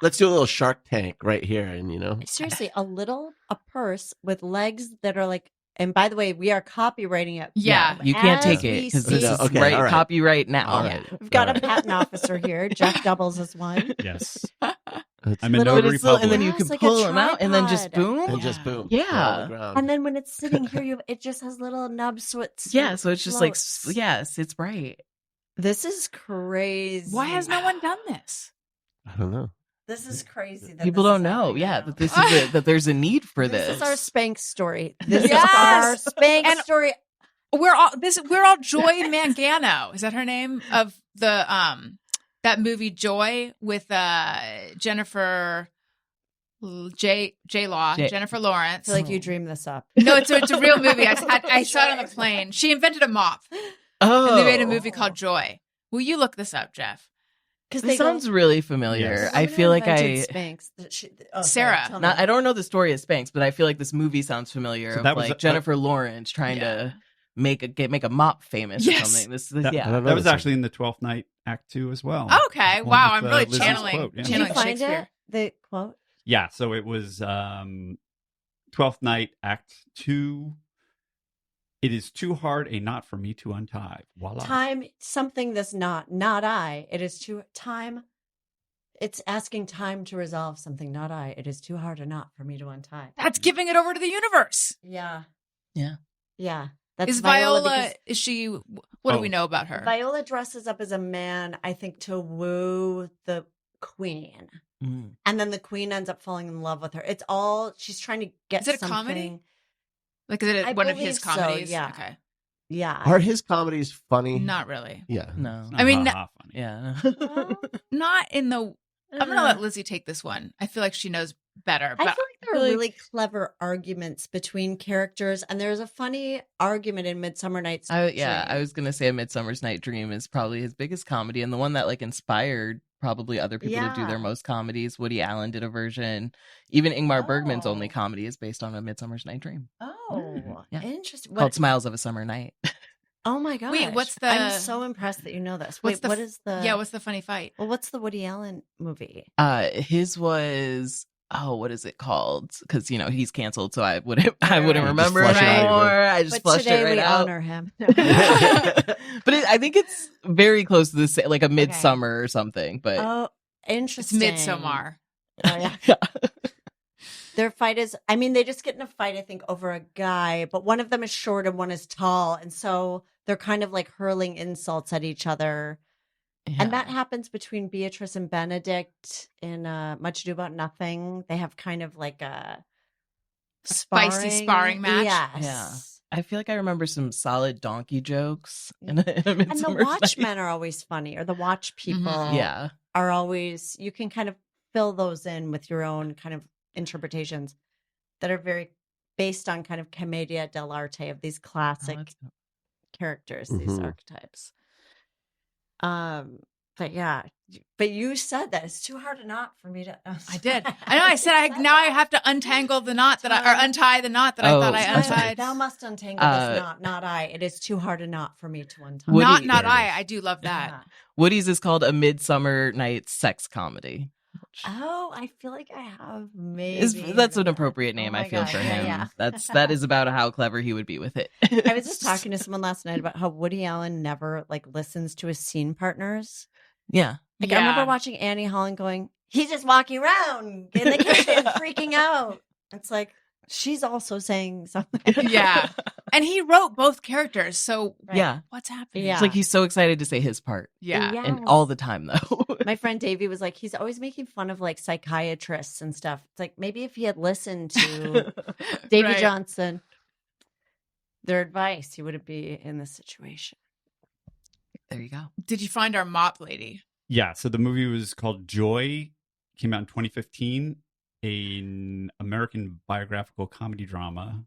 Let's do a little Shark Tank right here, and seriously, a purse with legs that are like. And by the way, we are copywriting it. Yeah, you can't take it because this is copyright now. Yeah. We've got a patent officer here. Jeff doubles as one. Yes. I'm a notary public. And then you can pull them out and then just boom. And just boom. Yeah. And then when it's sitting here, it just has little nubs. So it's so it's just like, yes, it's bright. This is crazy. Why has no one done this? I don't know. This is crazy. People don't know. That this is that there's a need for this. This is our Spanx story. This is our Spanx story. We're all Joy Mangano. Is that her name of the that movie Joy with Jennifer Jennifer Lawrence? I feel like you dreamed this up. No, it's a real movie. I saw it on the plane. She invented a mop. Oh, and they made a movie called Joy. Will you look this up, Jeff? Because this sounds really familiar. Yes. I feel like Spanx. Sarah. I don't know the story of Spanx, but I feel like this movie sounds familiar. So that was like Jennifer Lawrence trying to make a mop famous or something. That was actually in the 12th Night Act 2 as well. Okay, wow, I'm really Lizzy's channeling. Quote, Did you find it? The quote? Yeah, so it was 12th Night Act 2. It is too hard a knot for me to untie. Voila. Time, something that's not I. It is too time. It's asking time to resolve something, not I. It is too hard a knot for me to untie. That's giving it over to the universe. Yeah. That's is Viola, is she, what do we know about her? Viola dresses up as a man, I think, to woo the queen. Mm. And then the queen ends up falling in love with her. It's all, she's trying to get something. Is it a comedy? Like, is it one of his comedies? So, yeah. Okay. Yeah. Are his comedies funny? Not really. Yeah. No. I mean, funny. Yeah. Not in the, I'm going to let Lizzy take this one. I feel like she knows better. But I feel like there are really clever arguments between characters, and there's a funny argument in Midsummer Night's Dream. I was gonna say A Midsummer's Night Dream is probably his biggest comedy, and the one that like inspired probably other people to do their most comedies. Woody Allen did a version. Even Ingmar Bergman's only comedy is based on A Midsummer's Night Dream. Interesting. Called Smiles of a Summer Night. Oh my gosh. Wait, what's the... I'm so impressed that you know this. Wait, what is the... Yeah, what's the funny fight? Well, what's the Woody Allen movie? His was... what is it called? Because he's canceled, so I wouldn't remember it flush it out. anymore. I just flushed it right we out. honor him. But I think it's very close to this, like a Midsummer or something. But interesting. It's Midsommar. Oh, yeah. Their fight is, they just get in a fight, I think, over a guy, but one of them is short and one is tall. And so they're kind of like hurling insults at each other. Yeah. And that happens between Beatrice and Benedict in Much Ado About Nothing. They have kind of like a spicy sparring match. Yes. Yeah. I feel like I remember some solid donkey jokes. In a and the Watchmen are always funny, or the Watch people are always, you can kind of fill those in with your own kind of interpretations that are very based on kind of commedia dell'arte of these classic characters, these archetypes. But you said that it's too hard a knot for me to. I did. I know. I said now I have to untangle the knot untie the knot that I thought I untied. Thou must untangle this knot, not I. It is too hard a knot for me to untie. Not I. I do love that. Yeah. Woody's is called A Midsummer Night's Sex Comedy. I feel like I have maybe. That's an appropriate name, I feel, for him. Yeah. That is about how clever he would be with it. I was just talking to someone last night about how Woody Allen never listens to his scene partners. Yeah. I remember watching Annie Hall and going, he's just walking around in the kitchen freaking out. It's like, she's also saying something. Yeah. And he wrote both characters. So what's happening? Yeah. It's like he's so excited to say his part. Yeah. And all the time, though. My friend Davey was like, he's always making fun of psychiatrists and stuff. It's like, maybe if he had listened to Davey Johnson, their advice, he wouldn't be in this situation. There you go. Did you find our mop lady? Yeah. So the movie was called Joy. Came out in 2015. An American biographical comedy drama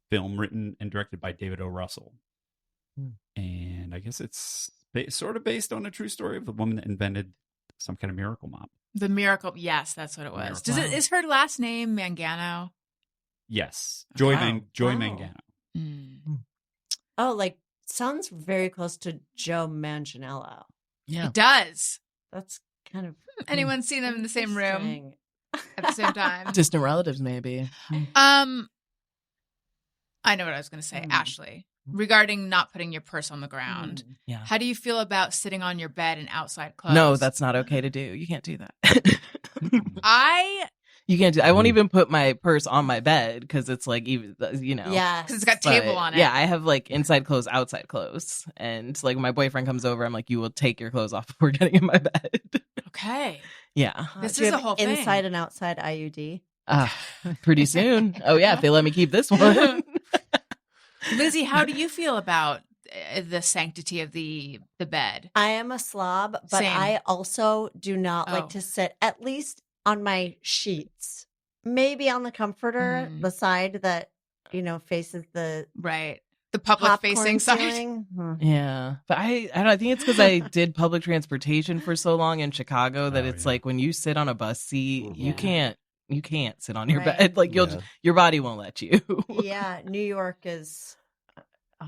film written and directed by David O. Russell. And I guess it's sort of based on a true story of the woman that invented some kind of miracle mop. The miracle. Yes, that's what it was. Is her last name Mangano? Yes. Joy Mangano. Oh, sounds very close to Joe Manganiello. Yeah. It does. That's kind of... Anyone seen them in the same room at the same time? Distant relatives, maybe. I know what I was going to say. Ashley, regarding not putting your purse on the ground. How do you feel about sitting on your bed in outside clothes? No, that's not okay to do. You can't do that. You can't do that. I won't even put my purse on my bed because it's Yeah. Because it's got table on it. Yeah, I have inside clothes, outside clothes. And when my boyfriend comes over, I'm like, you will take your clothes off before getting in my bed. Okay. Yeah. This is a whole thing. Inside and outside IUD. Pretty soon. Oh, yeah, if they let me keep this one. Lizzy, how do you feel about the sanctity of the bed? I am a slob, but I also do not like to sit, at least on my sheets, maybe on the comforter, the side that, faces the public facing side. Yeah. But I don't know, I think it's because I did public transportation for so long in Chicago that it's when you sit on a bus seat, you can't sit on your bed. Your body won't let you. Yeah. New York is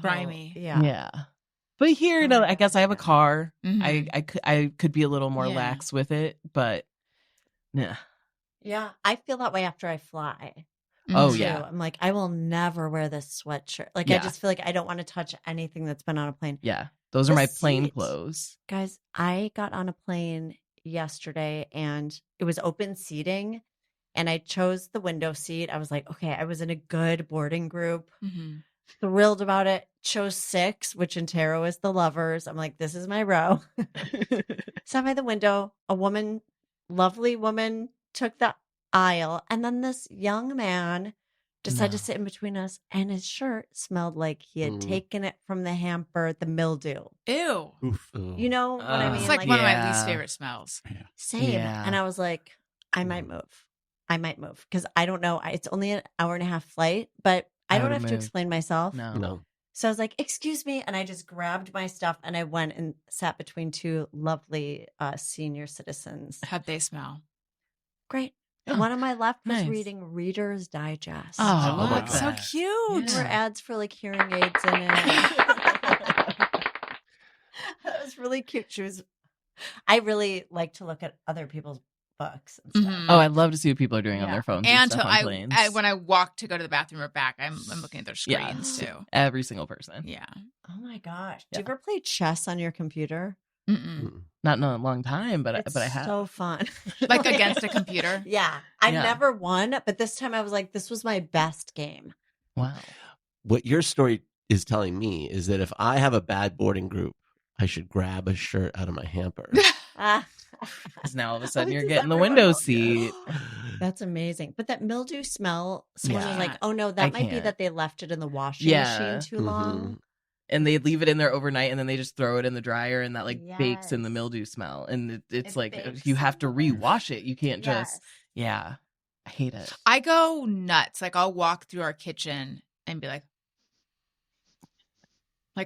grimy. Yeah. But here, I guess I have a car. I could be a little more lax with it, but yeah. Yeah. I feel that way after I fly. Oh, too. yeah. I'm like, I will never wear this sweatshirt. I just feel like I don't want to touch anything that's been on a plane. Yeah. Those are my plane clothes. Guys, I got on a plane yesterday and it was open seating and I chose the window seat. I was like, okay, I was in a good boarding group. Thrilled about it. Chose 6, which in tarot is the lovers. I'm like, this is my row. Sat by the window. Lovely woman took the aisle. And then this young man decided to sit in between us. And his shirt smelled like he had taken it from the hamper, the mildew. Ew. Oof. You know what I mean? It's like one of my least favorite smells. Yeah. Same. Yeah. And I was like, I might move. Because I don't know. It's only an hour and a half flight, but I don't have to explain myself. No. So I was like, excuse me. And I just grabbed my stuff and I went and sat between 2 lovely senior citizens. How'd they smell? Great. And one on my left was reading Reader's Digest. Oh, look, so cute. There were ads for hearing aids in it. That was really cute. I really like to look at other people's notebooks and stuff. Oh, I'd love to see what people are doing on their phones and stuff on planes. When I walk to go to the bathroom or back, I'm looking at their screens too. Every single person. Yeah. Oh my gosh. Do you ever play chess on your computer? Not in a long time, but I have. So fun. Like against a computer? Yeah. I never won, but this time I was like, this was my best game. Wow. What your story is telling me is that if I have a bad boarding group, I should grab a shirt out of my hamper. Because now all of a sudden you're getting the window seat. That's amazing. But that mildew smell, someone was like, oh no, that might be that they left it in the washing machine too long. And they leave it in there overnight and then they just throw it in the dryer and that bakes in the mildew smell. And it's like you have to rewash it. You can't just, I hate it. I go nuts. Like I'll walk through our kitchen and be like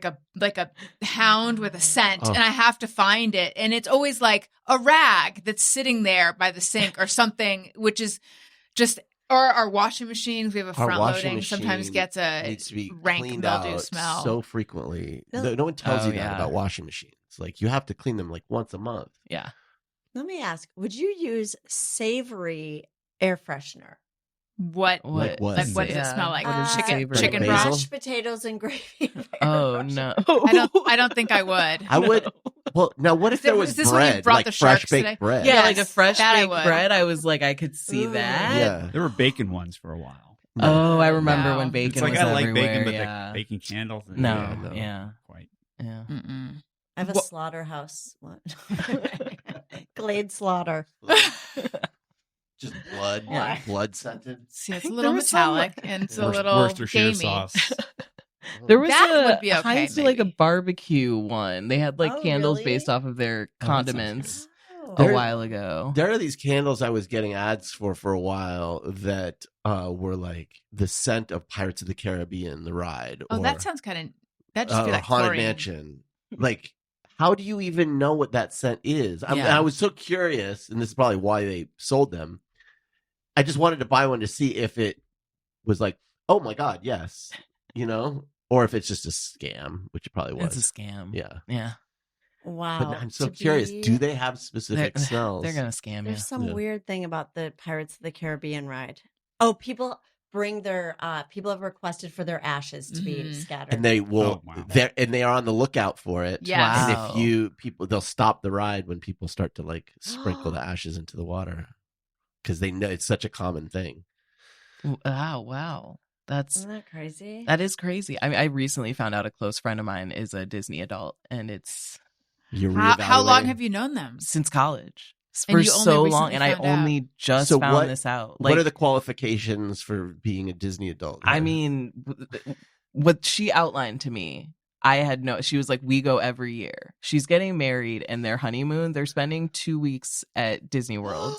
a hound with a scent, and I have to find it. And it's always like a rag that's sitting there by the sink or something, which is just, or our washing machine, we have a front loading, sometimes gets a needs to be rank mildew smell so frequently. No one tells you that about washing machines. Like you have to clean them like once a month. Yeah. Let me ask, would you use savory air freshener? What does it smell like? Chicken broth, mashed potatoes and gravy. Oh no! I don't think I would. I would. Well, now what if there was bread, like fresh baked bread? Yeah, like a fresh baked bread. I was like, I could see that. Yeah, there were bacon ones for a while. Oh, I remember when bacon was I everywhere. like bacon, but the bacon candles. Quite. Yeah. I have a slaughterhouse one. Glade slaughter. Just blood scented. See, it's a little metallic and it's a little gamey. Sauce. There was would be okay, Heinz like a barbecue one. They had like candles based off of their condiments a while ago. There are these candles I was getting ads for a while that were like the scent of Pirates of the Caribbean, the ride. Oh, that sounds kind of, that just feel like Haunted chlorine. Mansion. Like, how do you even know what that scent is? I was so curious, and this is probably why they sold them. I just wanted to buy one to see if it was like, oh my God, yes, or if it's just a scam, which it probably was. It's a scam. Yeah. Wow. But I'm so curious. Do they have specific smells? They're going to scam you. There's some weird thing about the Pirates of the Caribbean ride. Oh, people bring their, people have requested for their ashes to be scattered. And they will, and they are on the lookout for it. Yeah. Wow. And if they'll stop the ride when people start to like sprinkle the ashes into the water. Because they know it's such a common thing. Wow. Isn't that crazy? That is crazy. I recently found out a close friend of mine is a Disney adult, and it's... How long have you known them? Since college. For so long, and I only just found this out. What are the qualifications for being a Disney adult? I mean, what she outlined to me, she was like, we go every year. She's getting married, and their honeymoon, they're spending 2 weeks at Disney World.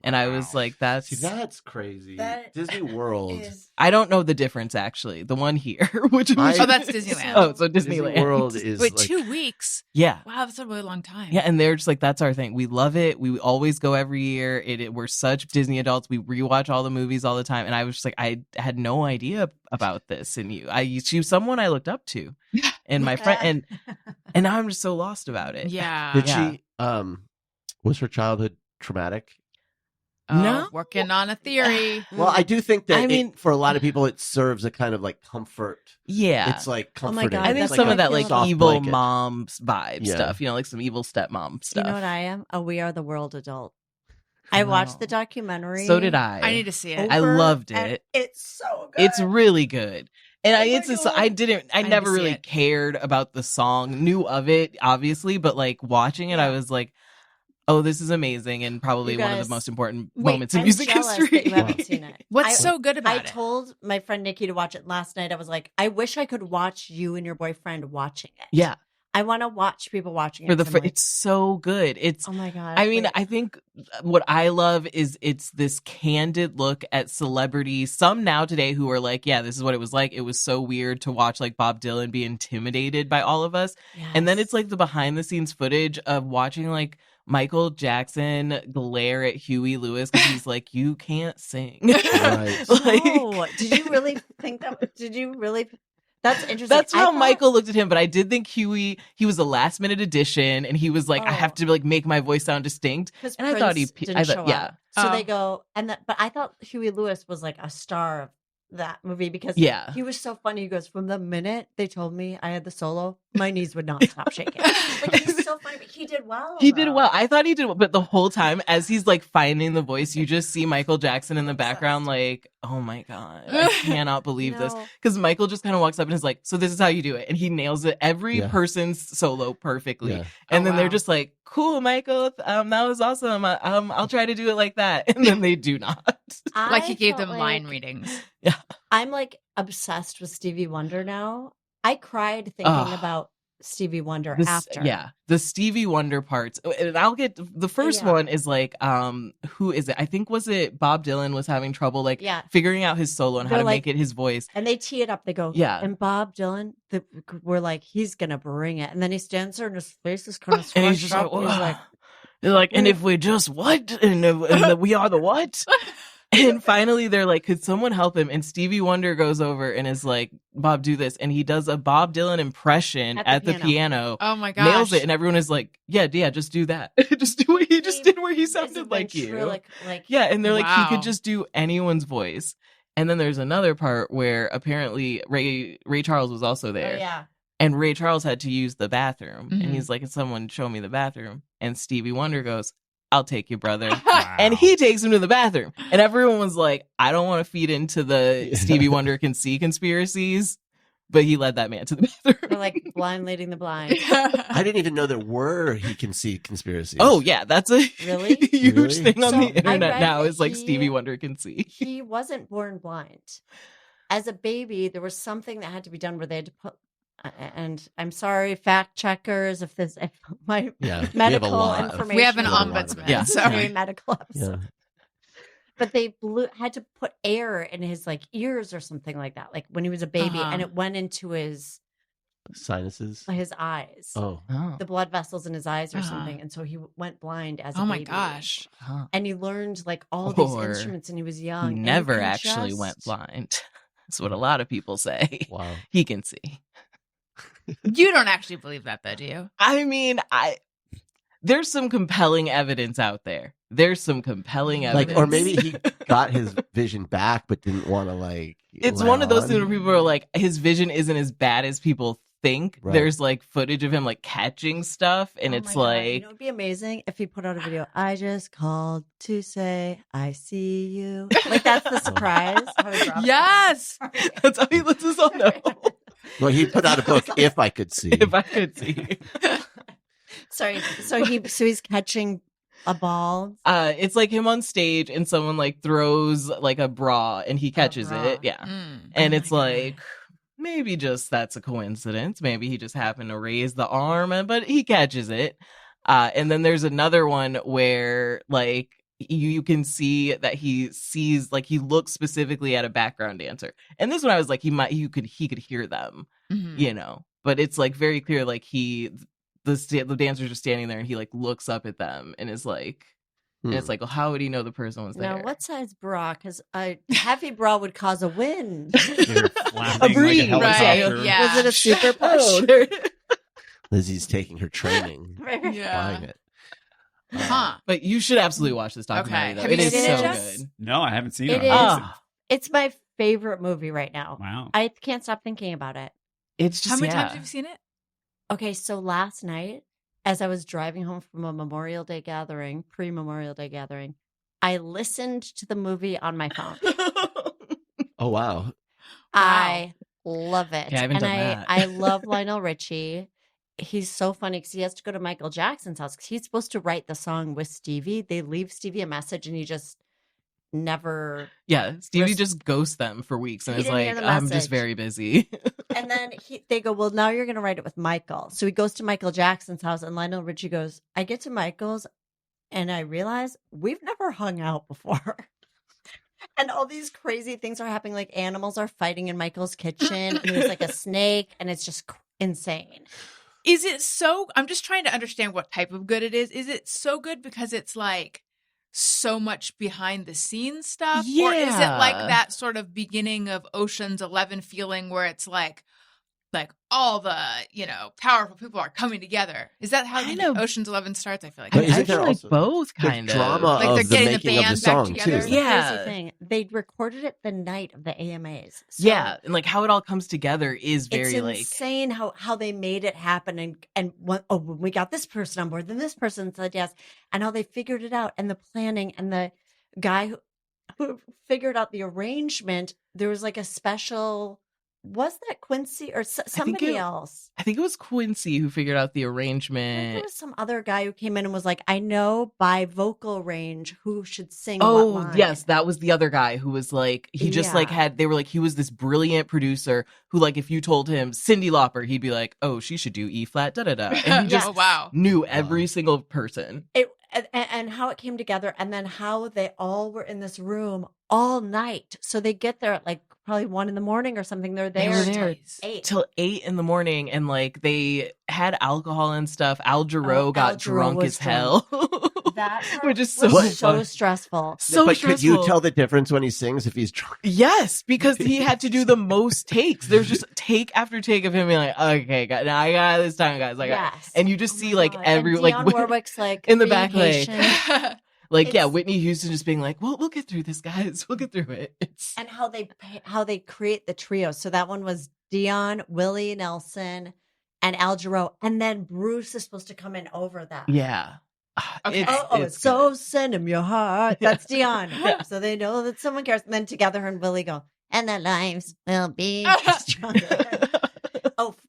And I was like, that's crazy. Disney World. I don't know the difference, actually. The one here, which that's Disneyland. Oh, so Disneyland. Disney World is Wait, 2 weeks? Yeah. Wow, that's a really long time. Yeah, and they're just like, that's our thing. We love it. We always go every year. We're such Disney adults. We rewatch all the movies all the time. And I was just like, I had no idea about this in you. She was someone I looked up to. And my friend, and now I'm just so lost about it. Yeah. Did she, was her childhood traumatic? No, working on a theory. Well, I do think that for a lot of people, it serves a kind of like comfort. Yeah, it's like comforting. I think some of that like evil mom vibe stuff, like some evil stepmom stuff. You know what I am? A We Are the World adult. I watched the documentary. So did I. I need to see it. I loved it. It's so good. It's really good. And I never really cared about the song, knew of it, obviously, but like watching it, I was like, oh, this is amazing and probably one of the most important moments in music history. That you haven't seen it. What's so good about it? I told my friend Nikki to watch it last night. I was like, I wish I could watch you and your boyfriend watching it. Yeah. I want to watch people watching it. It's so good. Oh my God. I mean, I think what I love is it's this candid look at celebrities. Some now today who are like, yeah, this is what it was like. It was so weird to watch like Bob Dylan be intimidated by all of us. Yes. And then it's like the behind the scenes footage of watching like Michael Jackson glare at Huey Lewis because he's like, you can't sing. Right. No. Did you really think that? That's interesting. That's how Michael looked at him, but I did think Huey, he was a last minute addition, and he was like, I have to like make my voice sound distinct. And Prince I thought he didn't show up. So they go, but I thought Huey Lewis was like a star of that movie because he was so funny. He goes, from the minute they told me I had the solo, my knees would not stop shaking. Like, he's so funny, but he did well. He did well. I thought he did well, but the whole time as he's like finding the voice, you just see Michael Jackson in the background like, oh my God, I cannot believe this. Because Michael just kind of walks up and is like, so this is how you do it. And he nails it, every person's solo perfectly. Yeah. And then they're just like, cool, Michael, that was awesome. I'll try to do it like that. And then they do not. Like he gave them line readings. Yeah. I'm like obsessed with Stevie Wonder now. I cried thinking about Stevie Wonder after. Yeah. The Stevie Wonder parts. And I'll get the first one is like, who is it? I think was it Bob Dylan was having trouble like figuring out his solo and how to make it his voice. And they tee it up. They go, and Bob Dylan, we're like, he's gonna bring it. And then he stands there and his face is kind of and he's just up. They're like, and if we just what? And we are the what? And finally, they're like, could someone help him? And Stevie Wonder goes over and is like, Bob, do this. And he does a Bob Dylan impression at the piano. Oh my gosh. Nails it. And everyone is like, yeah, just do that. Just do what he just did where he sounded like you. Yeah. And they're like, he could just do anyone's voice. And then there's another part where apparently Ray Charles was also there. Oh, yeah. And Ray Charles had to use the bathroom. Mm-hmm. And he's like, can someone show me the bathroom? And Stevie Wonder goes, I'll take you, brother. Wow. And he takes him to the bathroom. And everyone was like, I don't want to feed into the Stevie Wonder can see conspiracies. But he led that man to the bathroom. They're like blind leading the blind. I didn't even know there were he can see conspiracies. Oh, yeah. That's a huge thing on the internet now is like Stevie Wonder can see. He wasn't born blind. As a baby, there was something that had to be done where they had to put, and I'm sorry, fact checkers, if my medical information. We have an ombudsman. Yeah. Sorry, medical episode. Yeah. But they had to put air in his like ears or something like that, like when he was a baby, and it went into his sinuses, his eyes. Oh, the blood vessels in his eyes or something, and so he went blind as a baby. Oh my gosh! And he learned like all these instruments, and he was young. He never actually went blind. That's what a lot of people say. Wow, he can see. You don't actually believe that, though, do you? I mean, there's some compelling evidence out there. There's some compelling evidence. Like, or maybe he got his vision back, but didn't want to like. It's one of those things where people are like, his vision isn't as bad as people think. Right. There's like footage of him like catching stuff, and it's like, you know, it'd be amazing if he put out a video. I just called to say I see you. Like that's the surprise. Yes, that's how he lets us all know. Well, he put out a book. If I could see. If I could see. Sorry. So he's catching a ball. It's like him on stage, and someone like throws like a bra, and he catches it. Yeah, and it's like maybe just that's a coincidence. Maybe he just happened to raise the arm, but he catches it. And then there's another one where like you can see that he sees like he looks specifically at a background dancer, and this one I was like he could hear them, you know, but it's like very clear like the dancers are standing there and he like looks up at them and is like, and it's like, well, how would he know the person was there? Now, what size bra? Because a heavy bra would cause a wind. A breeze, right? Yeah. Was it a super push? Lizzy's taking her training, buying it. But you should absolutely watch this documentary. Though. It is so good. No, I haven't seen it. It's my favorite movie right now. Wow. I can't stop thinking about it. It's just how many times have you seen it? Okay, so last night, as I was driving home from a pre-Memorial Day gathering, I listened to the movie on my phone. Oh, wow. I love it. Yeah, I haven't done that. I love Lionel Richie. He's so funny because he has to go to Michael Jackson's house because he's supposed to write the song with Stevie. They leave Stevie a message and he just never. Yeah, Stevie just ghosts them for weeks and is like, I'm just very busy. And then they go, well, now you're going to write it with Michael. So he goes to Michael Jackson's house and Lionel Richie goes, I get to Michael's and I realize we've never hung out before. And all these crazy things are happening. Like animals are fighting in Michael's kitchen and there's like a snake and it's just insane. Is it so? I'm just trying to understand what type of good it is. Is it so good because it's like so much behind the scenes stuff? Yeah. Or is it like that sort of beginning of Ocean's 11 feeling where it's like like all the, powerful people are coming together. Is that how Ocean's 11 starts? I feel like. But I feel like both kind of. Drama like of they're the getting making the band of the song back too. together. Yeah. Crazy thing. They recorded it the night of the AMAs. So and like how it all comes together is very it's insane how they made it happen and when we got this person on board, then this person said yes, and how they figured it out and the planning and the guy who figured out the arrangement. There was like a special. Was that Quincy or somebody else? I think it was Quincy who figured out the arrangement. There was some other guy who came in and was like, I know by vocal range who should sing what line. Yes, that was the other guy who was like, he just they were like, he was this brilliant producer who like, if you told him Cyndi Lauper, he'd be like, oh, she should do E flat, da-da-da. And he just knew every single person. And how it came together, and then how they all were in this room all night. So they get there at like probably 1 a.m. or something. They're there till 8 a.m, and like they had alcohol and stuff. Al Jarreau got drunk as hell. That which is so stressful. But stressful. Could you tell the difference when he sings if he's drunk? Yes, because he had to do the most takes. There's just take after take of him being like, okay, now I got this time, guys. Like, and you just see like every and like Dionne Warwick's like in the back like it's, Whitney Houston just being like, we'll get through this, guys. We'll get through it. And how they create the trio. So that one was Dionne, Willie Nelson, and Al Jarreau, and then Bruce is supposed to come in over that. Yeah. Okay. So send him your heart. That's Dionne. So they know that someone cares. And then together her and Willie go, and their lives will be stronger.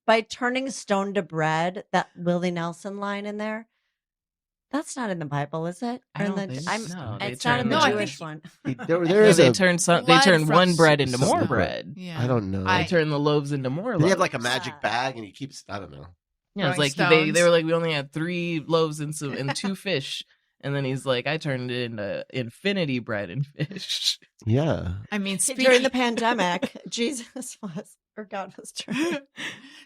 By turning stone to bread, that Willie Nelson line in there. That's not in the Bible, is it? I don't think so. It's not in the Jewish one. They turn one bread into more bread. Yeah. I don't know. They turn the loaves into more loaves. They have like a magic bag, and he keeps. I don't know. Yeah, it's like they were like, we only had 3 loaves and 2 fish, and then he's like, I turned it into infinity bread and fish. Yeah, I mean, during the pandemic, God was turned.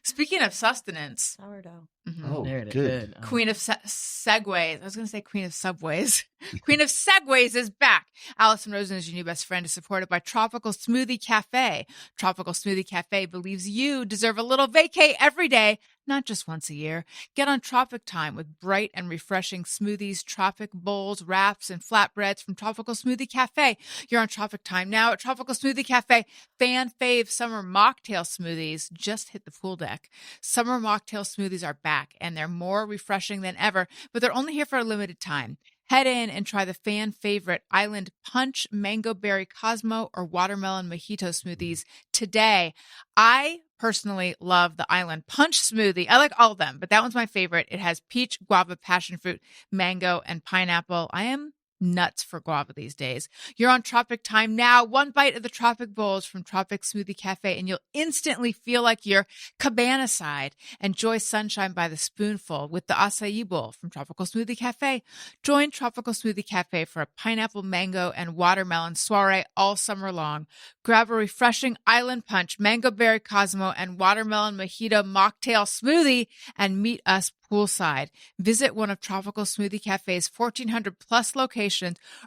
Speaking of sustenance, sourdough. Mm-hmm. Oh, there it good. is. Queen of Segways. I was going to say Queen of Subways. Queen of Segways is back. Allison Rosen is your new best friend, is supported by Tropical Smoothie Cafe. Tropical Smoothie Cafe believes you deserve a little vacay every day, not just once a year. Get on Tropic Time with bright and refreshing smoothies, tropic bowls, wraps, and flatbreads from Tropical Smoothie Cafe. You're on Tropic Time now at Tropical Smoothie Cafe. Fan fave summer mocktail smoothies just hit the pool deck. Summer mocktail smoothies are back, and they're more refreshing than ever, but they're only here for a limited time. Head in and try the fan favorite Island Punch, Mango Berry Cosmo, or Watermelon Mojito smoothies today. I personally love the Island Punch smoothie. I like all of them, but that one's my favorite. It has peach, guava, passion fruit, mango, and pineapple. I am nuts for guava these days. You're on Tropic Time now. One bite of the Tropic Bowls from Tropic Smoothie Cafe, and you'll instantly feel like you're cabana side. Enjoy sunshine by the spoonful with the acai bowl from Tropical Smoothie Cafe. Join Tropical Smoothie Cafe for a pineapple, mango, and watermelon soiree all summer long. Grab a refreshing Island Punch, Mango Berry Cosmo, and Watermelon Mojito mocktail smoothie and meet us poolside. Visit one of Tropical Smoothie Cafe's 1,400 plus locations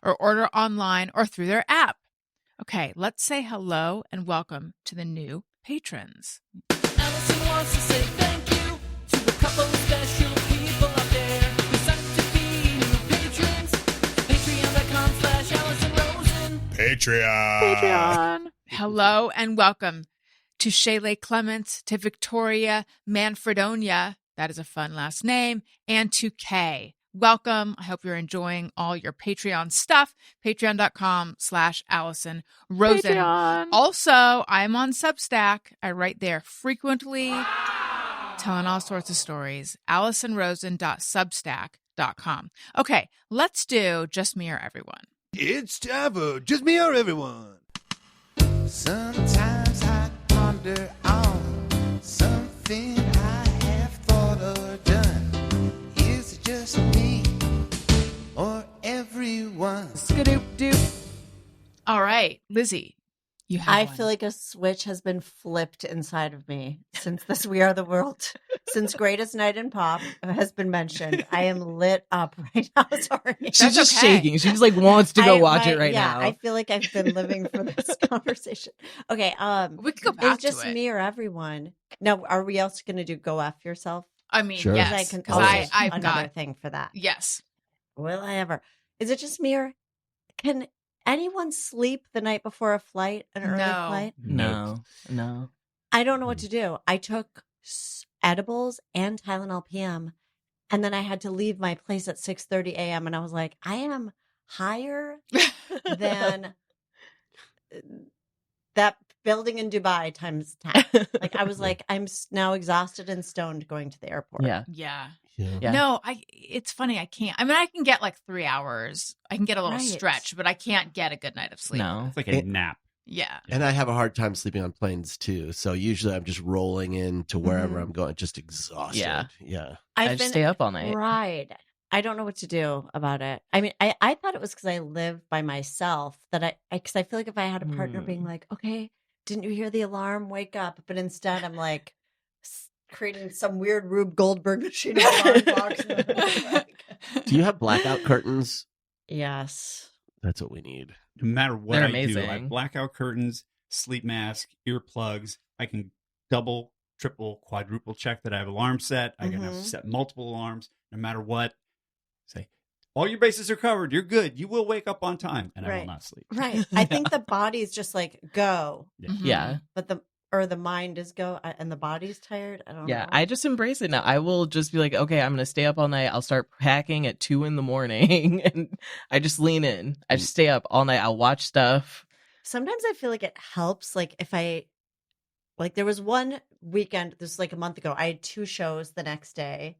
or order online or through their app. Okay, let's say hello and welcome to the new patrons. Allison wants to say thank you to a couple of special people out there who signed to be new patrons. Patreon.com/Allison Rosen. Patreon. Hello and welcome to Shaylee Clements, to Victoria Manfredonia. That is a fun last name. And to Kay. Welcome. I hope you're enjoying all your Patreon stuff. Patreon.com/Allison Rosen. Patreon. Also, I'm on Substack. I write there frequently, telling all sorts of stories. AllisonRosen.substack.com. Okay, let's do Just Me or Everyone. It's time for Just Me or Everyone. Sometimes I ponder on something I have thought or done. Is it just me or everyone? Skadoop-doop. All right, Lizzy, I feel like a switch has been flipped inside of me since this We Are the World, since Greatest Night in Pop has been mentioned. I am lit up right now. Sorry. She's just shaking. She just like wants to go watch it right now. I feel like I've been living for this conversation. Okay. We could go back it's just to it. me or everyone. Now, are we also going to go F yourself? I mean, sure. yes. I've another thing for that. Yes. Will I ever? Is it just me or can anyone sleep the night before a flight, an early flight? No. I don't know what to do. I took edibles and Tylenol PM, and then I had to leave my place at 6:30 a.m. And I was like, I am higher than that building in Dubai times 10. Like I was like, I'm now exhausted and stoned going to the airport. Yeah. Yeah. No, it's funny. I can't. I mean, I can get like 3 hours. I can get a little stretch, but I can't get a good night of sleep. No. It's like a nap. Yeah. And I have a hard time sleeping on planes too. So usually I'm just rolling into wherever I'm going, just exhausted. Yeah. I just stay up all night. Right. I don't know what to do about it. I mean, I thought it was because I live by myself that because I feel like if I had a partner being like, okay, didn't you hear the alarm? Wake up. But instead I'm like creating some weird Rube Goldberg machine alarm box. Do you have blackout curtains? Yes. That's what we need. No matter what They're I amazing. do, I have blackout curtains, sleep mask, earplugs. I can double, triple, quadruple check that I have alarm set. I can have set multiple alarms. No matter what, say, all your bases are covered. You're good. You will wake up on time. And I will not sleep. Right. I think the body is just like, go. Yeah. But the mind is go and the body's tired. I don't know. Yeah, I just embrace it now. I will just be like, okay, I'm going to stay up all night. I'll start packing at 2 a.m. and I just lean in. I just stay up all night. I'll watch stuff. Sometimes I feel like it helps. Like if there was one weekend, this was like a month ago, I had 2 shows the next day.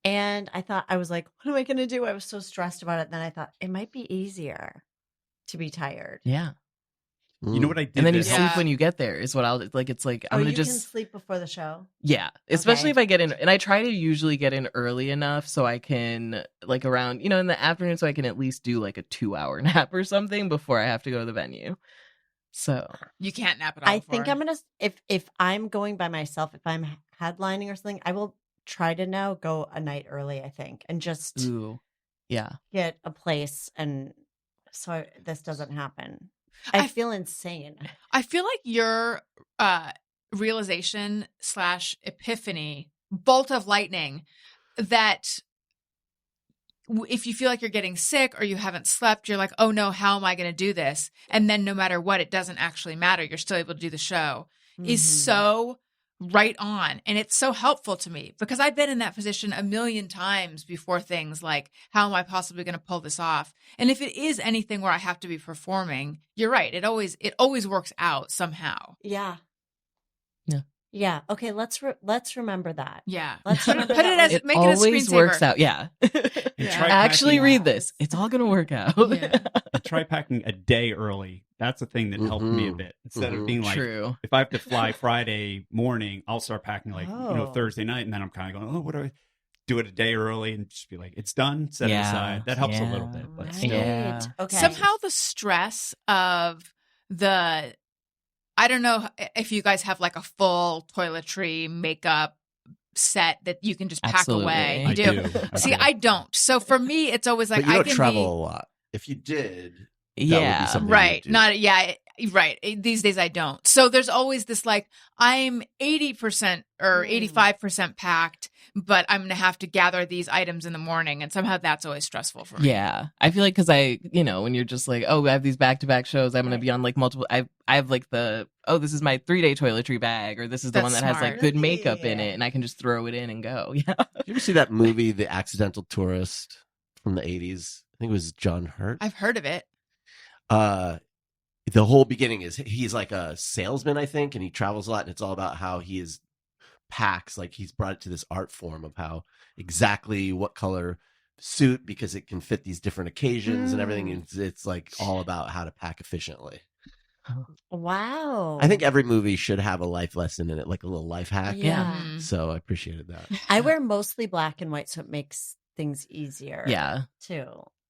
And I was like, what am I going to do? I was so stressed about it. And then I thought it might be easier to be tired. Yeah. You know what I did? And then you sleep when you get there is what I'll like. It's like, I'm going to just can sleep before the show. Yeah. Especially if I get in, and I try to usually get in early enough so I can like around, in the afternoon, so I can at least do like a 2-hour nap or something before I have to go to the venue. So you can't nap at all. I think I'm going to, if I'm going by myself, if I'm headlining or something, I will try to now go a night early, I think, and just get a place. And so this doesn't happen. I feel insane. I feel like your realization / epiphany, bolt of lightning, that if you feel like you're getting sick or you haven't slept, you're like, oh no, how am I going to do this? And then no matter what, it doesn't actually matter. You're still able to do the show is so right on. And it's so helpful to me because I've been in that position a million times before things like, how am I possibly going to pull this off? And if it is anything where I have to be performing, you're right. It always works out somehow. Yeah. Yeah. Yeah. Okay. Let's remember that. Yeah. Let's remember put it as it make it a always screensaver. works out. Yeah. Actually packing, read this. It's all going to work out. Yeah. And try packing a day early. That's a thing that helped me a bit. Instead of being like, True. if I have to fly Friday morning, I'll start packing like, Thursday night. And then I'm kind of going, what do I do it a day early and just be like, it's done, set it aside. That helps a little bit. But still. Yeah. Okay. Somehow the stress of I don't know if you guys have like a full toiletry makeup set that you can just pack away. You do. See, I don't. So for me, it's always like but you don't I can travel a lot. If you did, that would be something right. you would do. Right. These days I don't. So there's always this like, I'm 80% or 85% packed, but I'm going to have to gather these items in the morning. And somehow that's always stressful for me. Yeah. I feel like because when you're just like, oh, I have these back-to-back shows, I'm going to be on like multiple, I have like this is my 3-day toiletry bag, or this is the one that has like good makeup in it, and I can just throw it in and go. Yeah. Did you ever see that movie, The Accidental Tourist, from the 80s? I think it was John Hurt. I've heard of it. The whole beginning is he's like a salesman, I think, and he travels a lot, and it's all about how he packs, like he's brought it to this art form of how exactly what color suit, because it can fit these different occasions and everything. And it's like all about how to pack efficiently. Wow. I think every movie should have a life lesson in it, like a little life hack. Yeah. So I appreciated that. I wear mostly black and white, so it makes things easier. Yeah. Too.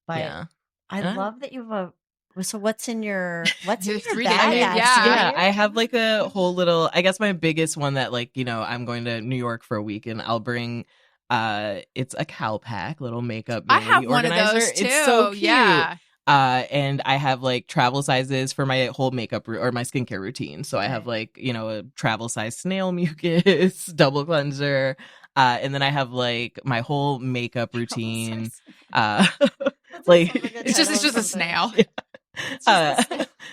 But I love that you have So what's in your Your your 3-day bag? bag, Ashley? Yeah, I have like a whole little, I guess my biggest one that like, I'm going to New York for a week and I'll bring, it's a Calpac little makeup I vanity have one of organizer. those too. It's so cute. Yeah. And I have like travel sizes for my whole makeup or my skincare routine. So I have like, a travel size snail mucus, double cleanser. And then I have like my whole makeup routine. Like It's just a snail.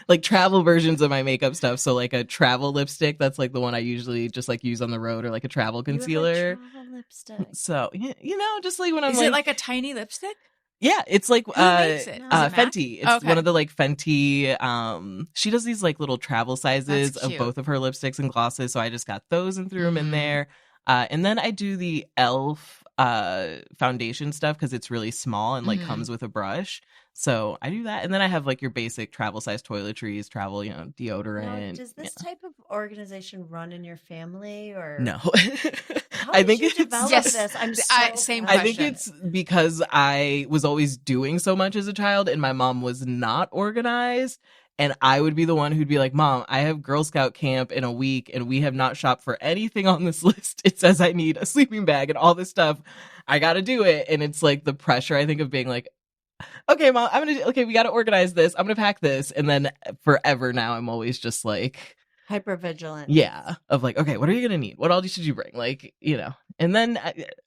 Like travel versions of my makeup stuff. So like a travel lipstick, that's like the one I usually just like use on the road, or like a travel concealer. Travel lipstick. So just like when I'm Is it like a tiny lipstick? yeah, it's like Who makes it? Is it MAC? Fenty. It's one of the like Fenty. She does these like little travel sizes That's of cute. both of her lipsticks and glosses. So I just got those and threw them in there. And then I do the e.l.f. Foundation stuff because it's really small and like comes with a brush. So I do that, and then I have like your basic travel size toiletries, travel deodorant. Now, does this type of organization run in your family or No? How I did think you it's develop Yes. this? I'm so same I question. think it's because I was always doing so much as a child, and my mom was not organized. And I would be the one who'd be like, Mom, I have Girl Scout camp in a week and we have not shopped for anything on this list. It says I need a sleeping bag and all this stuff. I got to do it. And it's like the pressure, I think, of being like, okay, Mom, we got to organize this. I'm going to pack this. And then forever now, I'm always just like, hyper vigilant. yeah, of like, okay, what are you going to need? What all should you bring? Like, and then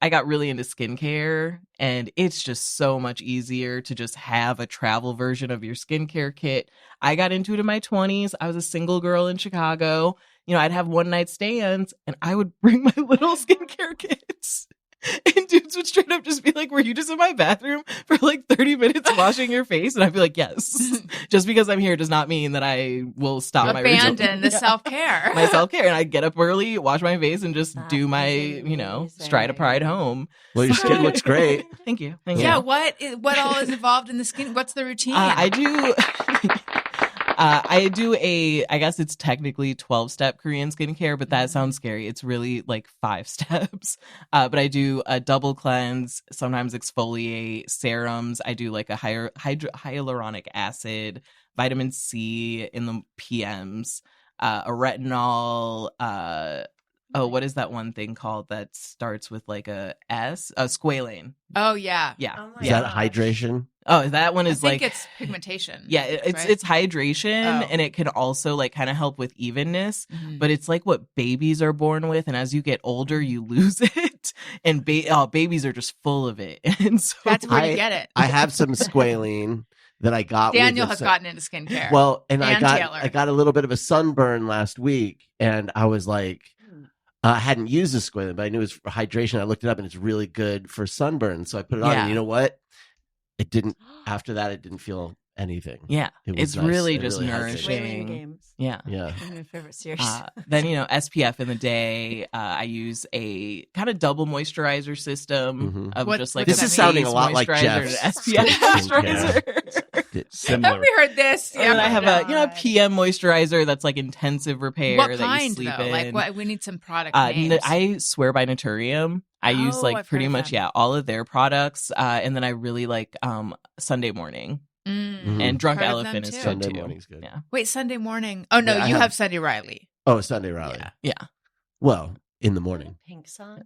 I got really into skincare, and it's just so much easier to just have a travel version of your skincare kit. I got into it in my 20s. I was a single girl in Chicago. I'd have one night stands and I would bring my little skincare kits. And dudes would straight up just be like, were you just in my bathroom for like 30 minutes washing your face? And I'd be like, yes. Just because I'm here does not mean that I will stop abandon the self-care. my self-care. And I'd get up early, wash my face, and just That do my, is stride of pride home. Well, your skin looks great. Thank you. Yeah, what all is involved in the skin? What's the routine? I do I guess it's technically 12-step Korean skincare, but that sounds scary. It's really like 5 steps. But I do a double cleanse, sometimes exfoliate, serums. I do like a hyaluronic acid, vitamin C in the PMs, a retinol, what is that one thing called that starts with like a S? Squalane. Oh, yeah. Yeah. Oh my Is that gosh. hydration? Oh, that one I is think like it's pigmentation. yeah, it's right? hydration, Oh. and it can also like kind of help with evenness, Mhm. but it's like what babies are born with, and as you get older, you lose it, and babies are just full of it, and so That's where you get it. I have some squalene that I got. Daniel with has gotten into skincare. Well, and And Taylor. I got a little bit of a sunburn last week, and I was like, I hadn't used the squalene, but I knew it was for hydration. I looked it up, and it's really good for sunburn. So I put it on, Yeah. and you know what? It didn't. After that, it didn't feel anything. yeah, It was it's nice. really It just really hydrated. nourishing. Whaling games. Yeah. Yeah. One of my favorite series. Then SPF in the day. I use a kind of double moisturizer system of What- just like This a is sounding base a lot like moisturizer and Jeff's an SPF skincare. moisturizer. Similar. Have we heard this? And then I have a God. PM moisturizer that's like intensive repair What that you kind, sleep though? in. Like, what? We need some product names. I swear by Naturium. I use Oh, like I've pretty heard of much them. all of their products, and then I really like Sunday Morning and Drunk Heard of them, Elephant is too. good Sunday too. morning's good. Yeah, Wait, Sunday morning. Oh, no, Yeah, I you have- have Sunday Riley. Oh, Sunday Rally. yeah. Well, in the Is that morning. a Pink song.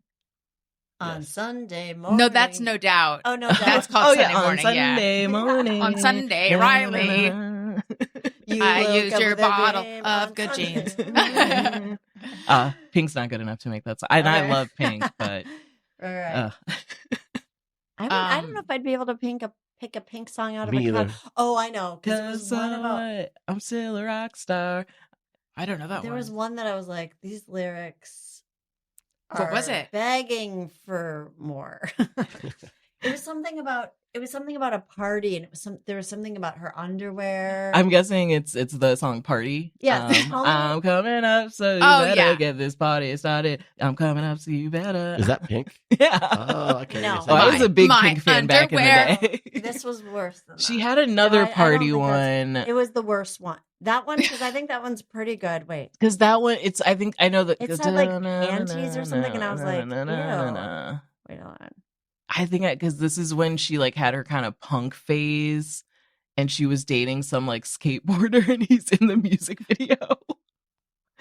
On Yes. Sunday morning. No, that's No Doubt. Oh, no, That's doubt. called Sunday on morning. Sunday yeah. morning. On Sunday, Riley. You I woke used up your with a bottle dream of on good Sunday. jeans. Pink's not good enough to make that song. And I Okay. love Pink, but All right. I don't know if I'd be able to pick a Pink song out of Me a crowd. either. Oh, I know. Because it was cause one about. I'm still a rock star. I don't know that There one. was one that I was like, these lyrics. What was are it? Begging for more. It was something about a party, and there was something about her underwear. I'm guessing it's the song Party. Yeah. I'm coming up, so you Oh, better yeah. get this party started. I'm coming up, so you better. Is that Pink? Yeah. Oh, okay. No. Oh, I was a big My Pink fan back in underwear. the day. This was worse than She that. had another No, I don't party think one. It was the worst one. That one, because I think that one's pretty good. Wait. Because that one, I think I know that. It said, like, anties or something, and I was like, ew. Wait, hold on. I think because this is when she like had her kind of punk phase, and she was dating some like skateboarder, and he's in the music video.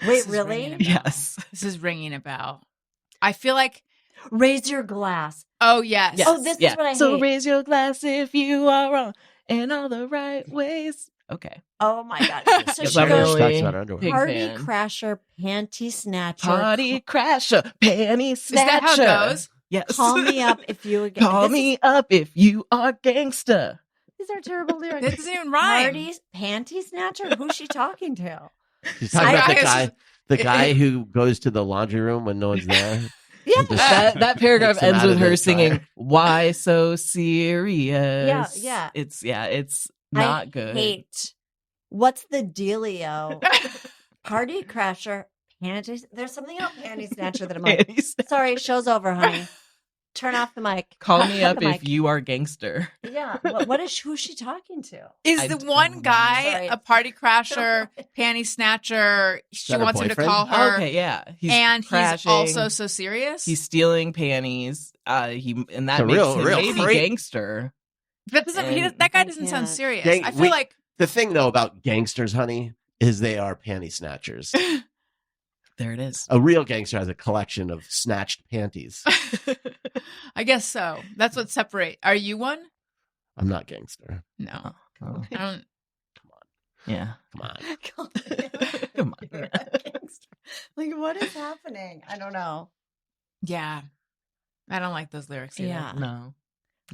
Wait, really? Yes. This is ringing a bell. I feel like raise your glass. Oh, yes. Oh, this is what I hate. So raise your glass if you are wrong in all the right ways. Okay. Oh my God. So she I'm goes, really Big party fan. crasher, panty snatcher. Party crasher, panty snatcher. Is that how it goes? Yes. Call me up if you Call me up if you are gangster. These are terrible lyrics. It doesn't even rhyme. Party panty snatcher? Who's she talking to? She's talking about I- the guy who goes to the laundry room when no one's there. Yeah. And just That paragraph takes him ends out of with the her dryer. singing, "Why so serious?" Yeah. It's not good. Hate. What's the dealio? Party crasher, panty. There's something else panty snatcher that I'm like, Panty snatcher. sorry, show's over, honey. Turn off the mic. Call me Cut up the if mic. you are gangster. Yeah. Who's she talking to? Is I the don't one know. guy Sorry. a party crasher, panty snatcher? She that her wants him to boyfriend? call her. Okay, yeah. He's and crashing. he's also so serious. He's stealing panties. And that It's a makes real him maybe freak. gangster. that doesn't, and that guy I doesn't sound can't. serious. Gang- I feel we- like The thing though about gangsters, honey, is they are panty snatchers. There it is. A real gangster has a collection of snatched panties. I guess so. That's what separate. Are you one? I'm not gangster. No, Oh, I don't. yeah. Come on. Come on. Like, what is happening? I don't know. Yeah, I don't like those lyrics either. Yeah. No.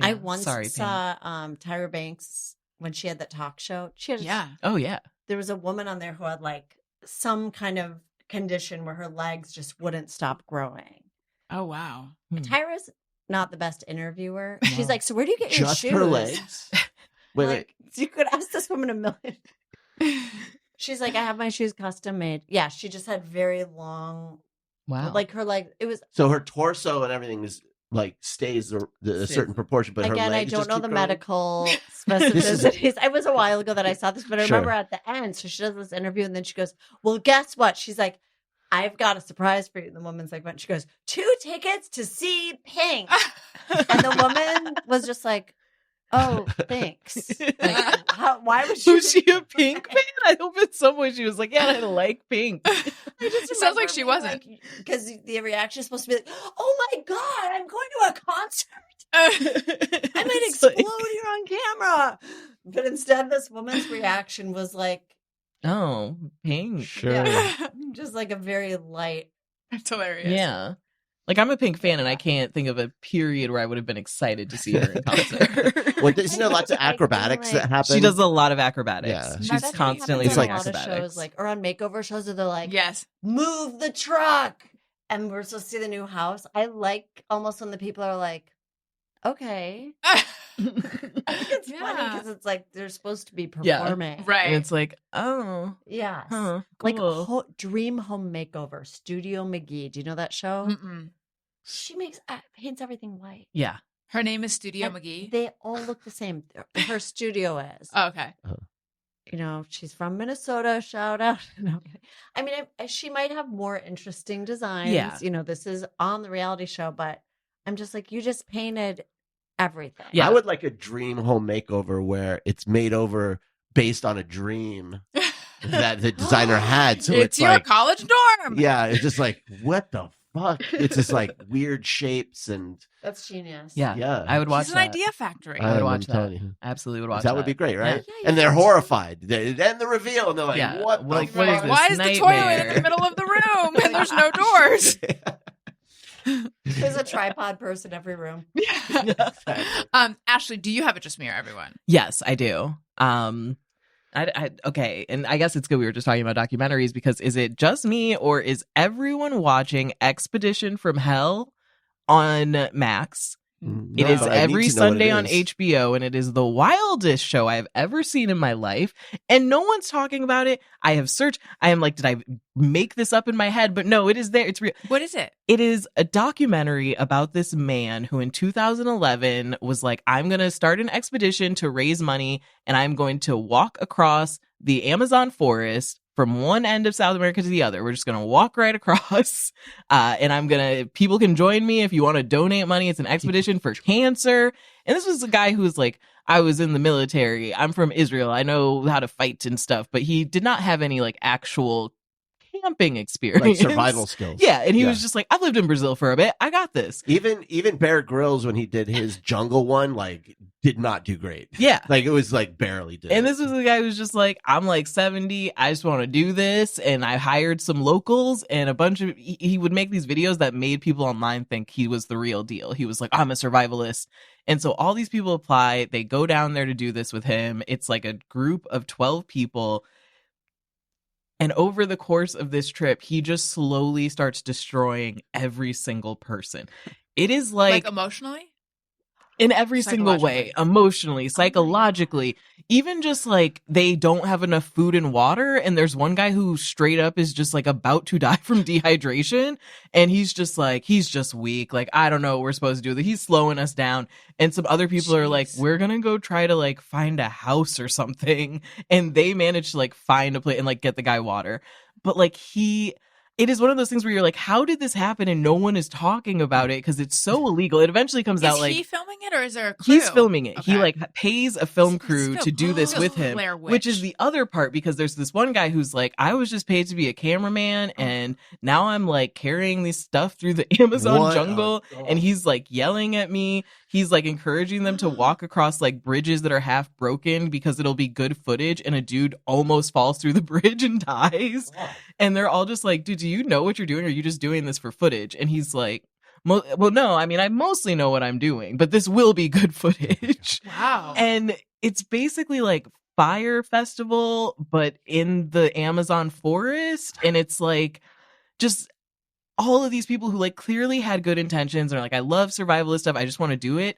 I Yeah. once Sorry, Pam. saw Tyra Banks when she had that talk show. She had Yeah. Oh, yeah. there was a woman on there who had like some kind of condition where her legs just wouldn't stop growing. Oh wow. Tyra's not the best interviewer. She's No. like, so where do you get your Just shoes? her legs. Wait, Like, you could ask this woman a million. She's like, I have my shoes custom made. Yeah, she just had very long, Wow. like her leg. It was so her torso and everything is like stays a certain proportion, but her again. I legs don't just know keep the growing? medical This is- specificities. It was a while ago that I saw this, but I Sure. remember at the end. So she does this interview, and then she goes, "Well, guess what?" She's like, "I've got a surprise for you." And the woman's like, "What?" She goes, 2 tickets to see Pink." And the woman was just like, "Oh, thanks." Like, why was she? Was she a Pink fan? I hope in some way she was like, yeah, I like Pink. I just It sounds like she wasn't. because the reaction is supposed to be like, "Oh my god, I'm going to a concert. I might It's explode like, here on camera." But instead, this woman's reaction was like, oh, Pink. Sure. yeah, just like a very light. That's hilarious. Yeah. Like, I'm a Pink fan, and I can't think of a period where I would have been excited to see her in concert. Well, isn't there lots of acrobatics that happen? She does a lot of acrobatics. Yeah. She's That's what constantly happens doing on a lot of acrobatics. shows, like or on makeover shows, where they're like, Yes. "Move the truck," and we're supposed to see the new house. I like almost when the people are like, "Okay." I think it's funny Yeah. because it's like they're supposed to be Yeah. performing, Right. And it's like, oh, Yes. huh, Like cool. Dream Home Makeover, Studio McGee. Do you know that show? Mm-mm. She paints everything white. Yeah. Her name is Studio And McGee. They all look the same. Her studio is. Oh, okay. You know, she's from Minnesota. Shout out. No, I'm kidding. I mean, she might have more interesting designs. Yeah. You know, this is on the reality show, but I'm just like, you just painted everything. Yeah. I would like a dream home makeover where it's made over based on a dream that the designer had. So it's your like, college dorm. yeah, it's just like, what the fuck? It's just like weird shapes and That's genius. Yeah. yeah. I would watch She's an that. idea factory. I would I'm watch that. telling you. Absolutely would watch That would be great, right? Yeah, And yeah. they're horrified. Then the reveal, and they're like, Yeah, what the like, fuck? what is this? Why is the toilet in nightmare. the middle of the room and there's no doors? There's a tripod person in every room. Ashley, do you have a Just Me or Everyone? Yes, I do. Okay, and I guess it's good we were just talking about documentaries because is it just me or is everyone watching Expedition from Hell on Max? It is but I need every to know what Sunday it on is. HBO, and it is the wildest show I have ever seen in my life. And no one's talking about it. I have searched. I am like, did I make this up in my head? But no, it is there. It's real. What is it? It is a documentary about this man who in 2011 was like, I'm going to start an expedition to raise money and I'm going to walk across the Amazon forest from one end of South America to the other. We're just going to walk right across. And people can join me if you want to donate money. It's an expedition for cancer. And this was a guy who was like, I was in the military. I'm from Israel. I know how to fight and stuff. But he did not have any like actual camping experience. Like survival skills. Yeah. And he was just like, I've lived in Brazil for a bit. I got this. Even Bear Grylls, when he did his jungle one, like did not do great. Yeah. Like it was like barely did. And this was the guy who was just like, I'm like 70. I just want to do this. And I hired some locals and a bunch of, he would make these videos that made people online think he was the real deal. He was like, I'm a survivalist. And so all these people apply. They go down there to do this with him. It's like a group of 12 people. And over the course of this trip, he just slowly starts destroying every single person. It is like emotionally? In every single way, emotionally, psychologically, even just like they don't have enough food and water. And there's one guy who straight up is just like about to die from dehydration. And he's just like, he's just weak. Like, I don't know what we're supposed to do. He's slowing us down. And some other people are like, we're going to go try to like find a house or something. And they manage to like find a place and like get the guy water. But like it is one of those things where you're like, how did this happen? And no one is talking about it because it's so illegal. It eventually comes out like... Is he filming it or is there a crew? He's filming it. Okay. He like pays a film crew to do this with him, which is the other part because there's this one guy who's like, I was just paid to be a cameraman and now I'm like carrying this stuff through the Amazon jungle and he's like yelling at me. He's like encouraging them to walk across like bridges that are half broken because it'll be good footage. And a dude almost falls through the bridge and dies. Wow. And they're all just like, dude, do you know what you're doing? Or are you just doing this for footage? And he's like, well, no, I mean, I mostly know what I'm doing, but this will be good footage. Wow. And it's basically like Fire Festival, but in the Amazon forest. And it's like just all of these people who like clearly had good intentions and are like, I love survivalist stuff. I just want to do it.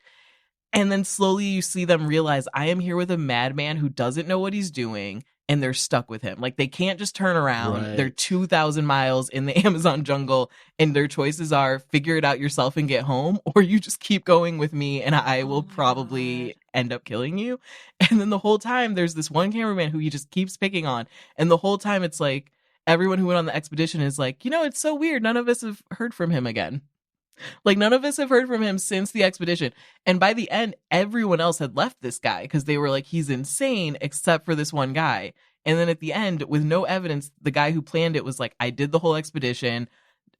And then slowly you see them realize I am here with a madman who doesn't know what he's doing. And they're stuck with him. Like they can't just turn around. Right. They're 2,000 miles in the Amazon jungle and their choices are figure it out yourself and get home, or you just keep going with me and I will probably end up killing you. And then the whole time there's this one cameraman who he just keeps picking on. And the whole time it's like everyone who went on the expedition is like, you know, it's so weird. None of us have heard from him again. Like none of us have heard from him since the expedition. And by the end, everyone else had left this guy because they were like, he's insane except for this one guy. And then at the end, with no evidence, the guy who planned it was like, I did the whole expedition.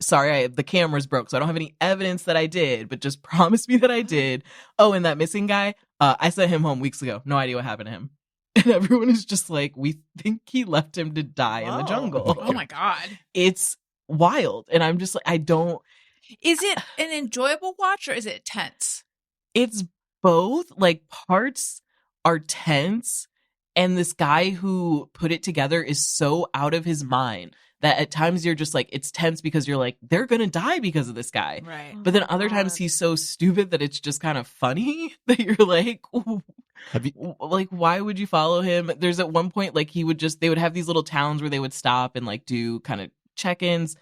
Sorry, the camera's broke, so I don't have any evidence that I did, but just promise me that I did. Oh, and that missing guy, I sent him home weeks ago. No idea what happened to him. And everyone is just like, we think he left him to die in the jungle. Oh my God. It's wild. And I'm just like, I don't... Is it an enjoyable watch or is it tense? It's both. Like parts are tense and this guy who put it together is so out of his mind that at times you're just like, it's tense because you're like, they're going to die because of this guy. Right. But then other times he's so stupid that it's just kind of funny that you're like, like, why would you follow him? There's at one point, like they would have these little towns where they would stop and like do kind of check-ins.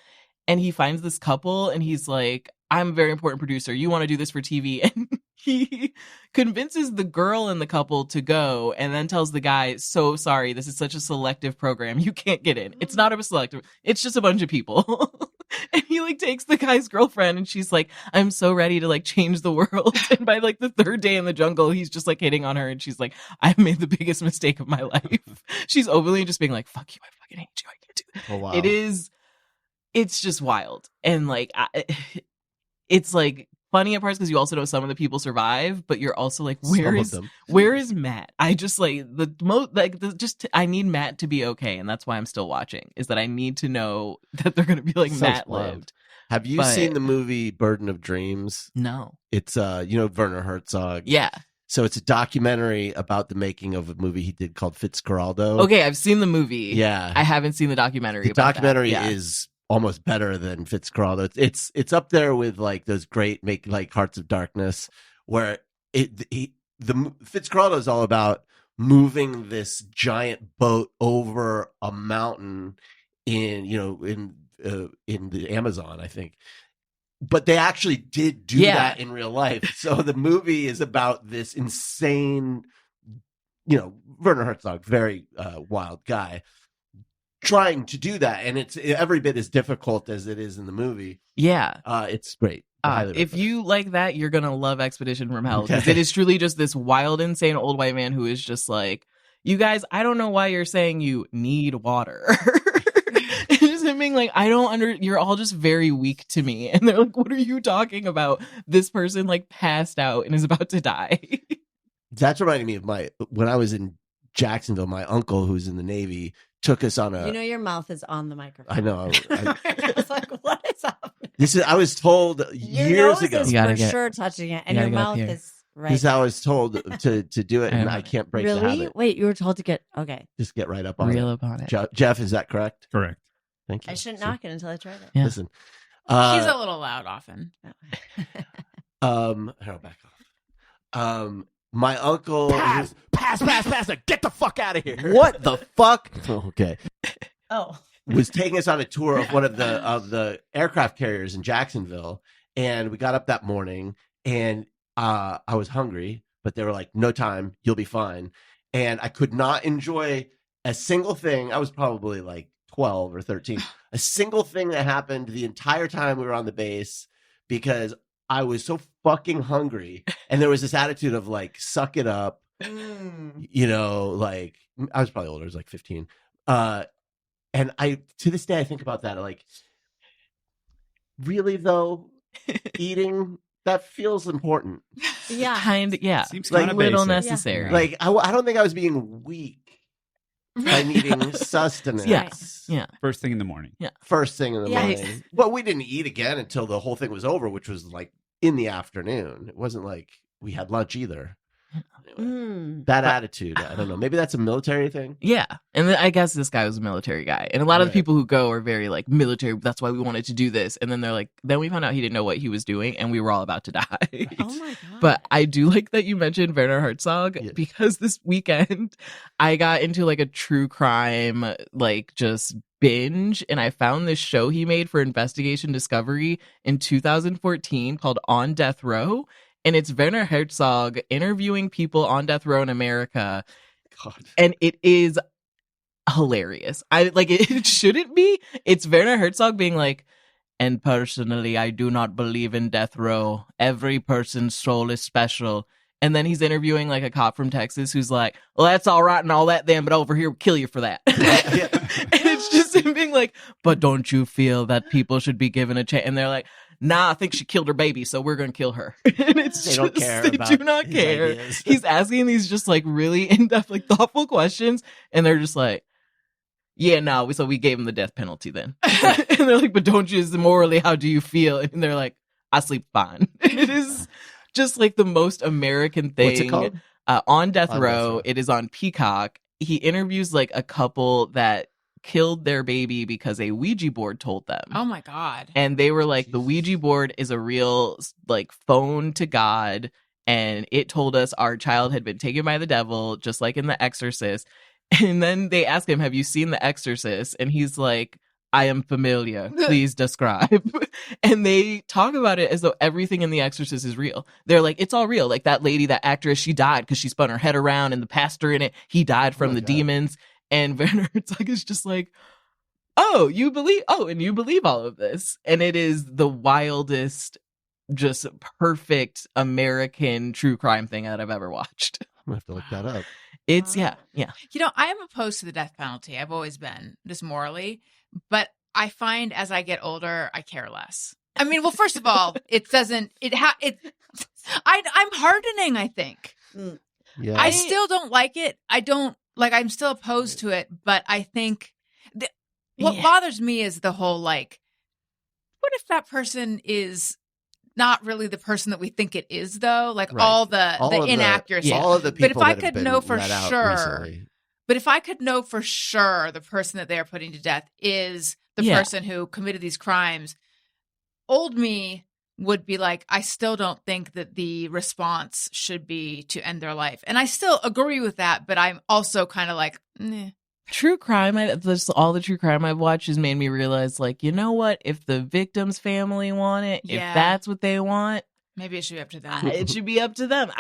And he finds this couple and he's like, I'm a very important producer. You want to do this for TV? And he convinces the girl in the couple to go and then tells the guy, so sorry, this is such a selective program. You can't get in. It's not a selective. It's just a bunch of people. And he like takes the guy's girlfriend and she's like, I'm so ready to like change the world. And by like the third day in the jungle, he's just like hitting on her. And she's like, I've made the biggest mistake of my life. She's openly just being like, fuck you. I fucking hate you. I can't do that. Oh, wow. It's just wild. And like, it's like funny at parts because you also know some of the people survive, but you're also like, where is Matt? I just like I need Matt to be okay. And that's why I'm still watching, is that I need to know that they're going to be like, Matt lived. Have you seen the movie Burden of Dreams? No. It's, Werner Herzog. Yeah. So it's a documentary about the making of a movie he did called Fitzcarraldo. Okay, I've seen the movie. Yeah. I haven't seen the documentary. The documentary is almost better than Fitzcarraldo. It's up there with like those great Hearts of Darkness, where the Fitzcarraldo is all about moving this giant boat over a mountain in the Amazon, I think. But they actually did do that in real life. So the movie is about this insane, Werner Herzog, very wild guy, trying to do that, and it's every bit as difficult as it is in the movie. Yeah. It's great. If you like that, you're gonna love Expedition from Hell, because it is truly just this wild, insane old white man who is just like, you guys, I don't know why you're saying you need water. It's just him being like, you're all just very weak to me. And they're like, what are you talking about? This person like passed out and is about to die. That's reminding me of when I was in Jacksonville, my uncle who's in the Navy took us on You know your mouth is on the microphone. I know. I was like, what is happening? I was told years ago. Your nose is for sure touching it, and your mouth is right. This is how I was told to do it, and I can't break the habit. Wait, you were told to get, okay. Just get right up on Real up on it. Jeff, is that correct? Correct. Thank you. I shouldn't knock it until I tried it. Yeah. Listen. He's a little loud often. I'll back off. My uncle pass, get the fuck out of here. What the fuck? Okay. Was taking us on a tour of one of the aircraft carriers in Jacksonville, and we got up that morning, and I was hungry, but they were like, no time, you'll be fine. And I could not enjoy a single thing. I was probably like 12 or 13. A single thing that happened the entire time we were on the base, because I was so fucking hungry, and there was this attitude of like, suck it up. You know, like, I was probably older. I was like 15. And to this day, I think about that. Like, really though, eating, that feels important. Yeah. Yeah. Seems like kind of little basic. necessary. Yeah. Like, I don't think I was being weak by needing sustenance. Yeah. First thing in the morning. Yeah. First thing in the morning. Well, we didn't eat again until the whole thing was over, which was like in the afternoon. It wasn't like we had lunch either. Anyway, that attitude, I don't know. Maybe that's a military thing. Yeah. And I guess this guy was a military guy. And a lot of the people who go are very like military. That's why we wanted to do this. And then they're like, then we found out he didn't know what he was doing, and we were all about to die. Oh my God. But I do like that you mentioned Werner Herzog, because this weekend I got into like a true crime, like just binge, and I found this show he made for Investigation Discovery in 2014 called On Death Row. And it's Werner Herzog interviewing people on death row in America. God. And it is hilarious. It shouldn't be. It's Werner Herzog being like, and personally, I do not believe in death row. Every person's soul is special. And then he's interviewing like a cop from Texas who's like, well, that's all right and all that then, but over here, we'll kill you for that. And it's just him being like, but don't you feel that people should be given a chance? And they're like, nah, I think she killed her baby, so we're going to kill her. And they don't care. They do not care. He's asking these just like really in-depth, like thoughtful questions. And they're just like, yeah, no, so we gave him the death penalty then. And they're like, but don't you, morally, how do you feel? And they're like, I sleep fine. And it is just like the most American thing. What's it called? On Death Row. It is on Peacock. He interviews like a couple that killed their baby because a Ouija board told them. Oh my God. And they were like, the Ouija board is a real like phone to God, and it told us our child had been taken by the devil, just like in The Exorcist. And then they ask him, have you seen The Exorcist? And he's like, I am familiar. Please describe. And they talk about it as though everything in The Exorcist is real. They're like, it's all real. Like that lady, that actress, she died because she spun her head around, and the pastor in it, he died from the demons. And Werner Herzog is just like, and you believe all of this. And it is the wildest, just perfect American true crime thing that I've ever watched. I'm going to have to look that up. It's, yeah. You know, I am opposed to the death penalty. I've always been, just morally. But I find as I get older, I care less. I mean, well, first of all, I'm hardening, I think. Yeah. I still don't like it. I'm still opposed to it, but I think what bothers me is the whole, like, what if that person is not really the person that we think it is, though? Like all the inaccuracy. All of the people but if I could know for sure, the person that they're putting to death is the person who committed these crimes, old me would be like, I still don't think that the response should be to end their life. And I still agree with that, but I'm also kind of like, nah. True crime, all the true crime I've watched has made me realize, like, you know what? If the victim's family want it, if that's what they want, maybe it should be up to them. It should be up to them.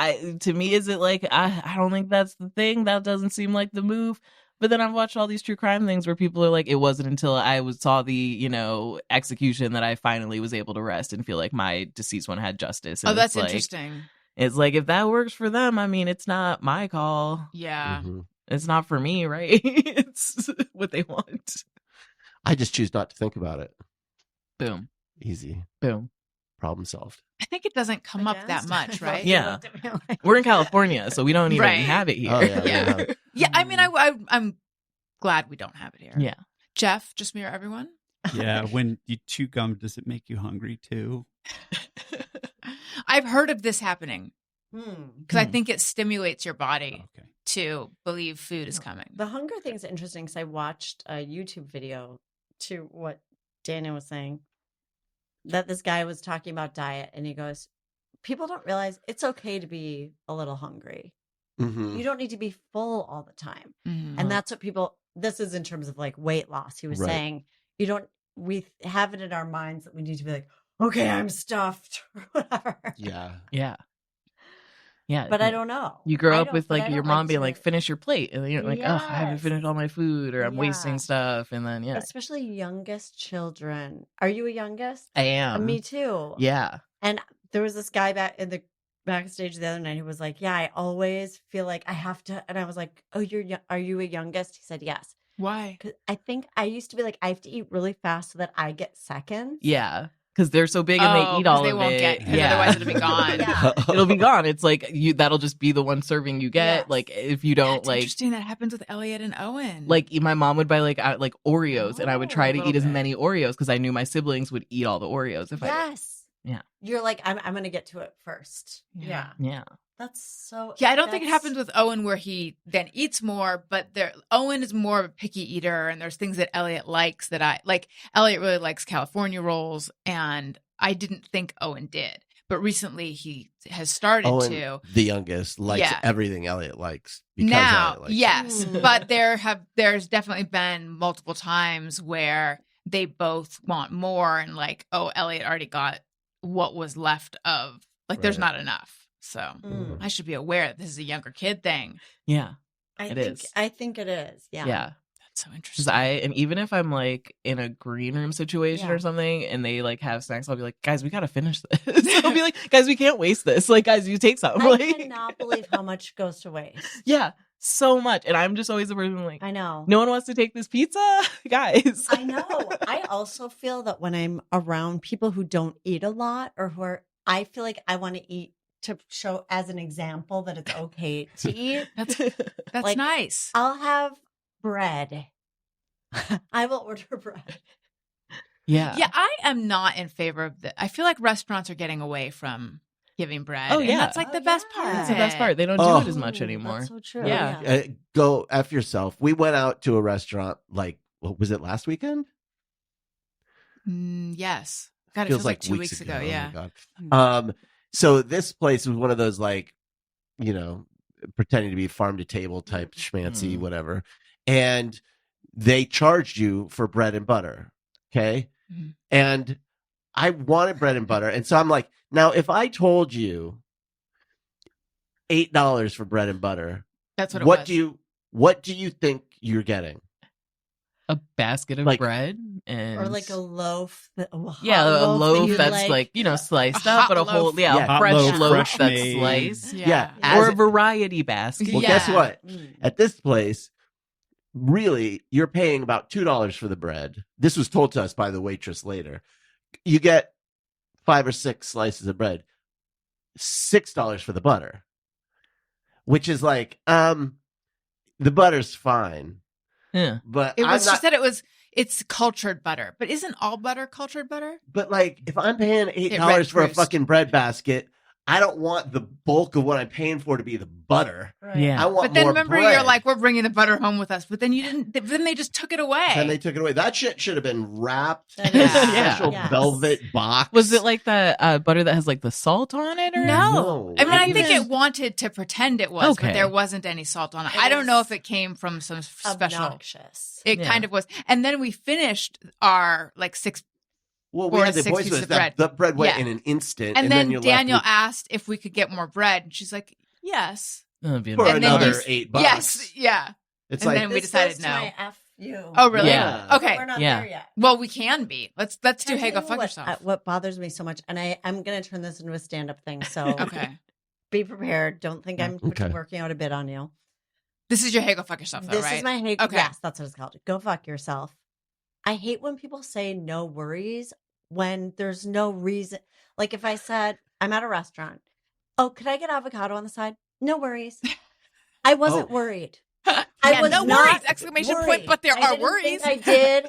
To me, is it like, I don't think that's the thing. That doesn't seem like the move. But then I've watched all these true crime things where people are like, it wasn't until saw the, execution that I finally was able to rest and feel like my deceased one had justice. And that's interesting. It's like, if that works for them, I mean, it's not my call. Yeah. Mm-hmm. It's not for me, right? It's what they want. I just choose not to think about it. Boom. Easy. Boom. Problem solved. I think it doesn't come up that much, right? Yeah. We're in California, so we don't even have it here. Oh, yeah. Yeah, I mean, I'm glad we don't have it here. Yeah. Jeff, just mirror everyone. Yeah, when you chew gum, does it make you hungry too? I've heard of this happening because I think it stimulates your body to believe food is coming. The hunger thing's interesting because I watched a YouTube video to what Daniel was saying, that this guy was talking about diet, and he goes, people don't realize it's okay to be a little hungry. Mm-hmm. You don't need to be full all the time. Mm-hmm. And that's what this is in terms of like weight loss. He was saying, we have it in our minds that we need to be like, okay, I'm stuffed or whatever. Yeah. Yeah. Yeah. But I don't know. You grow up with like your mom being like, finish your plate. And then you're like, oh, I haven't finished all my food, or I'm wasting stuff. And then, especially youngest children. Are you a youngest? I am. Me too. Yeah. And there was this guy back in the backstage the other night who was like, yeah, I always feel like I have to. And I was like, oh, are you a youngest? He said, yes. Why? Because I think I used to be like, I have to eat really fast so that I get seconds. Yeah. Because they're so big and they eat all they of won't it. Otherwise it'll be gone. It'll be gone. It's like that'll just be the one serving you get. Yes. Like if you don't interesting. That happens with Elliot and Owen. Like my mom would buy like Oreos, and I would try to eat as many Oreos because I knew my siblings would eat all the Oreos if I. Yeah. You're like, I'm going to get to it first. Yeah. That's so. Yeah, I don't think it happens with Owen where he then eats more, but Owen is more of a picky eater, and there's things that Elliot likes that I like. Elliot really likes California rolls, and I didn't think Owen did. But recently he has started to. The youngest likes everything Elliot likes. Now, yes, but there's definitely been multiple times where they both want more, and like, oh, Elliot already got what was left of, like, there's not enough. So I should be aware that this is a younger kid thing. Yeah, I think it is. Yeah. Yeah. That's so interesting. And even if I'm like in a green room situation or something and they like have snacks, I'll be like, guys, we got to finish this. I'll be like, guys, we can't waste this. Like, guys, you take some. I cannot believe how much goes to waste. Yeah. So much. And I'm just always the person like, I know. No one wants to take this pizza, guys. I know. I also feel that when I'm around people who don't eat a lot I feel like I want to eat to show as an example that it's okay to eat. That's like, nice. I'll have bread. I will order bread. Yeah. Yeah, I am not in favor of I feel like restaurants are getting away from giving bread. Oh, yeah. And that's like the best part. That's the best part. They don't do it as much anymore. That's so true. Yeah. Go F yourself. We went out to a restaurant like, what was it, last weekend? Yes. God, it feels like 2 weeks ago. Yeah. Oh my God. So this place was one of those like, pretending to be farm to table type schmancy, whatever. And they charged you for bread and butter. Okay. Mm-hmm. And I wanted bread and butter. And so I'm like, now if I told you $8 for bread and butter, that's what it was. What do you think you're getting? A basket of bread or like a loaf. A loaf that's like, sliced up, but a whole, a fresh loaf that's sliced. Yeah. Or a variety basket. Well, guess what? At this place, really, you're paying about $2 for the bread. This was told to us by the waitress later. You get 5 or 6 slices of bread, $6 for the butter, which is like, the butter's fine. Yeah, but she said it's cultured butter, but isn't all butter cultured butter? But like, if I'm paying $8 for a fucking bread basket, I don't want the bulk of what I'm paying for to be the butter. Right. Yeah, I want But then more remember, bread. you're like, we're bringing the butter home with us, but then you didn't. Then they just took it away. And they took it away. That shit should have been wrapped in a Yeah. special velvet box. Was it like the butter that has like the salt on it? Or? No. I mean, I think it wanted to pretend it was, but there wasn't any salt on it. I don't know if it came from some special. Obnoxious. It kind of was. And then we finished our like 6. Well, we had the voice with that. The bread went in an instant. And then Daniel asked if we could get more bread. And she's like, yes. For another $8. Yes. Yeah. It's And like then we This decided goes to no. my F you. Oh, really? Yeah. Okay. We're not Yeah. there yet. Well, we can be. Let's do Can I hey, go tell you fuck what, yourself. what bothers me so much, and I'm going to turn this into a stand-up thing, so Okay. be prepared. Don't think I'm Okay. working out a bit on you. This is your hey, go fuck yourself, though, This right? is my hate. Okay. Yes, that's what it's called. Go fuck yourself. I hate when people say no worries when there's no reason. Like if I said, I'm at a restaurant. Oh, could I get avocado on the side? No worries. I wasn't worried. I was no not worries! Exclamation point! worried. But there I are didn't worries. think I did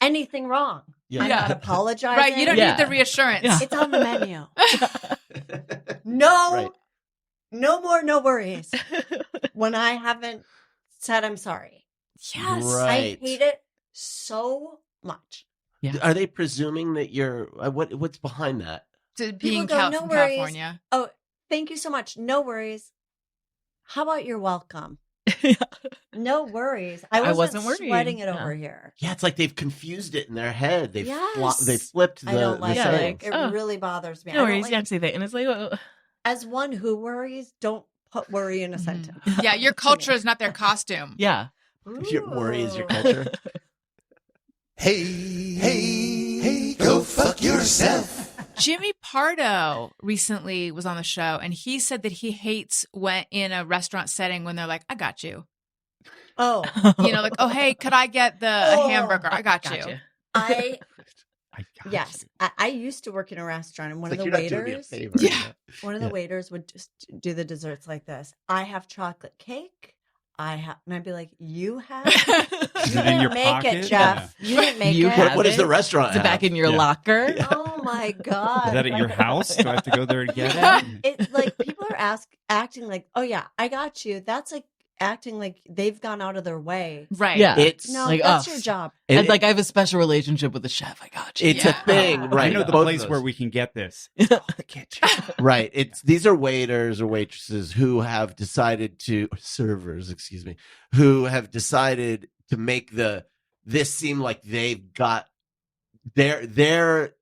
anything wrong. Yeah. I'm Yeah. not apologizing. Right? You don't Yeah. need the reassurance. Yeah. It's on the menu. No, Right. no more, no worries. When I haven't said I'm sorry. Yes. Right. I hate it so much. Are they presuming that you're what's behind that? To being go, "No from worries." California. Oh, thank you so much. No worries. How about you're welcome? No worries. I wasn't worried. sweating it Yeah. over here. Yeah, it's like they've confused it in their head. They've Yes. they flipped the I don't like the Yeah, it. saying. like, It oh, really bothers me. I No don't worries, like- you have to say that. And it's like, As one who worries, don't put worry in a sentence. Yeah, your culture is not their costume. yeah. If your worry is your Ooh. culture. Hey, go fuck yourself. Jimmy Pardo recently was on the show, and he said that he hates when in a restaurant setting when they're like, "I got you," Oh, you know, like, "Oh, hey, could I get the Oh, hamburger? I got you." Gotcha. I I got yes, you. I used to work in a restaurant, and one It's of like the you're not doing me a waiters, favor. Yeah. one of the waiters would just do the desserts like this. I have chocolate cake. And I'd be like, "You have? Is You it in didn't your make pocket? it, Jeff. You didn't make You it." have What does it? the restaurant Is it back have? in your Yeah. locker? Oh my god! Is that at your Like, house? Do I have to go there and get it? It's like people are acting like, "Oh yeah, I got you." That's like acting like they've gone out of their way. Right. Yeah. It's No, Like, that's oh. your job. And like, I have a special relationship with the chef. I got you. it's Yeah. a thing, right? I know the Both of place those. where we can get this. It's called the kitchen. Right. It's these are waiters or waitresses who have decided to servers, excuse me, who have decided to make this seem like they've got they're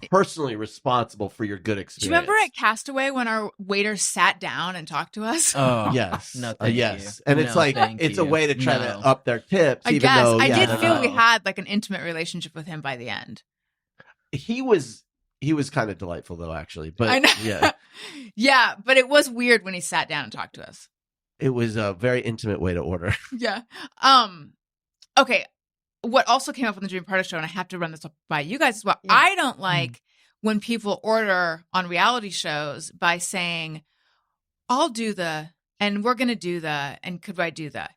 personally responsible for your good Do experience. you remember at Castaway when our waiter sat down and talked to us? Oh, Yes. No, thank yes. you. And it's No, like thank it's a you. way to try No. to up their tips, I even guess though I did they're feel we not. had like an intimate relationship with him by the end. He was kind of delightful though, actually. But I know. yeah, Yeah, but it was weird when he sat down and talked to us. it was a very intimate way to order. Yeah. Okay. What also came up on the Jimmy Pardo show, and I have to run this up by you guys as well. Yeah. I don't like when people order on reality shows by saying, "I'll do the," and "we're going to do the," and "could I do the?"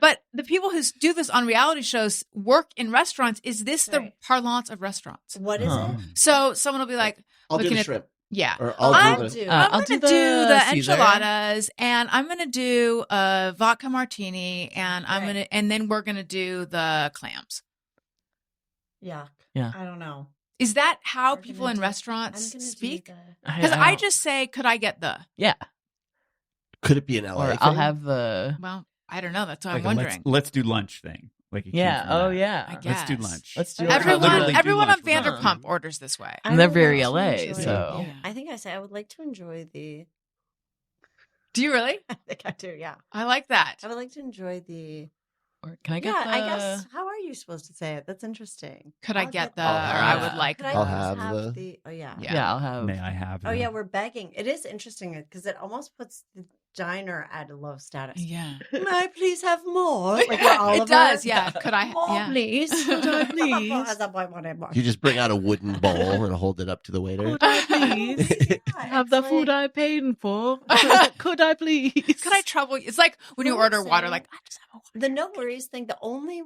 But the people who do this on reality shows work in restaurants. Is this the Right. parlance of restaurants? What is Huh. it? So someone will be like, I'll do Looking the at- shrimp, "Yeah, or I'll I'll do do. the. I'm I'll going to do do the the Caesar. enchiladas, and I'm going to do a vodka martini, and Right. and then we're going to do the clams." Yuck. Yeah. I don't know. Is that how We're people gonna in do- restaurants I'm gonna do speak? the- Because I just say, "Could I get the?" yeah. Could it be an LA? Or I'll thing? have the. Well, I don't know. That's what Like I'm a wondering. let's do lunch thing. Like it came Yeah. from Oh, that. yeah. I Let's do guess. lunch. Let's do Or it. Everyone, literally do everyone on lunch with them. Vanderpump orders this way. I And they're would very like to LA, enjoy so- the- Yeah. I think I say I would like to enjoy the. Do you really? I think I do. Yeah, I like that. I would like to enjoy the. Or can I get Yeah, the. I guess. How are you supposed to say it? That's interesting. Could I I'll get the? I'll Or have- I would like. Could I I'll the. have the? Oh yeah. Yeah. Yeah, I'll have. May I have? Oh yeah, we're begging. It is interesting because it almost puts the diner at a low status. Yeah. May I please have more? Like we're Oliver. It does. Yeah. Could I? More, Yeah. please. Could I please? As a boy, whatever. You just bring out a wooden bowl and hold it up to the waiter. Could I please Yeah, have the it's food like- I paid for? Could I please? Could I trouble you? It's like when you I would order water. say- Like I just have a water. The no worries thing, the only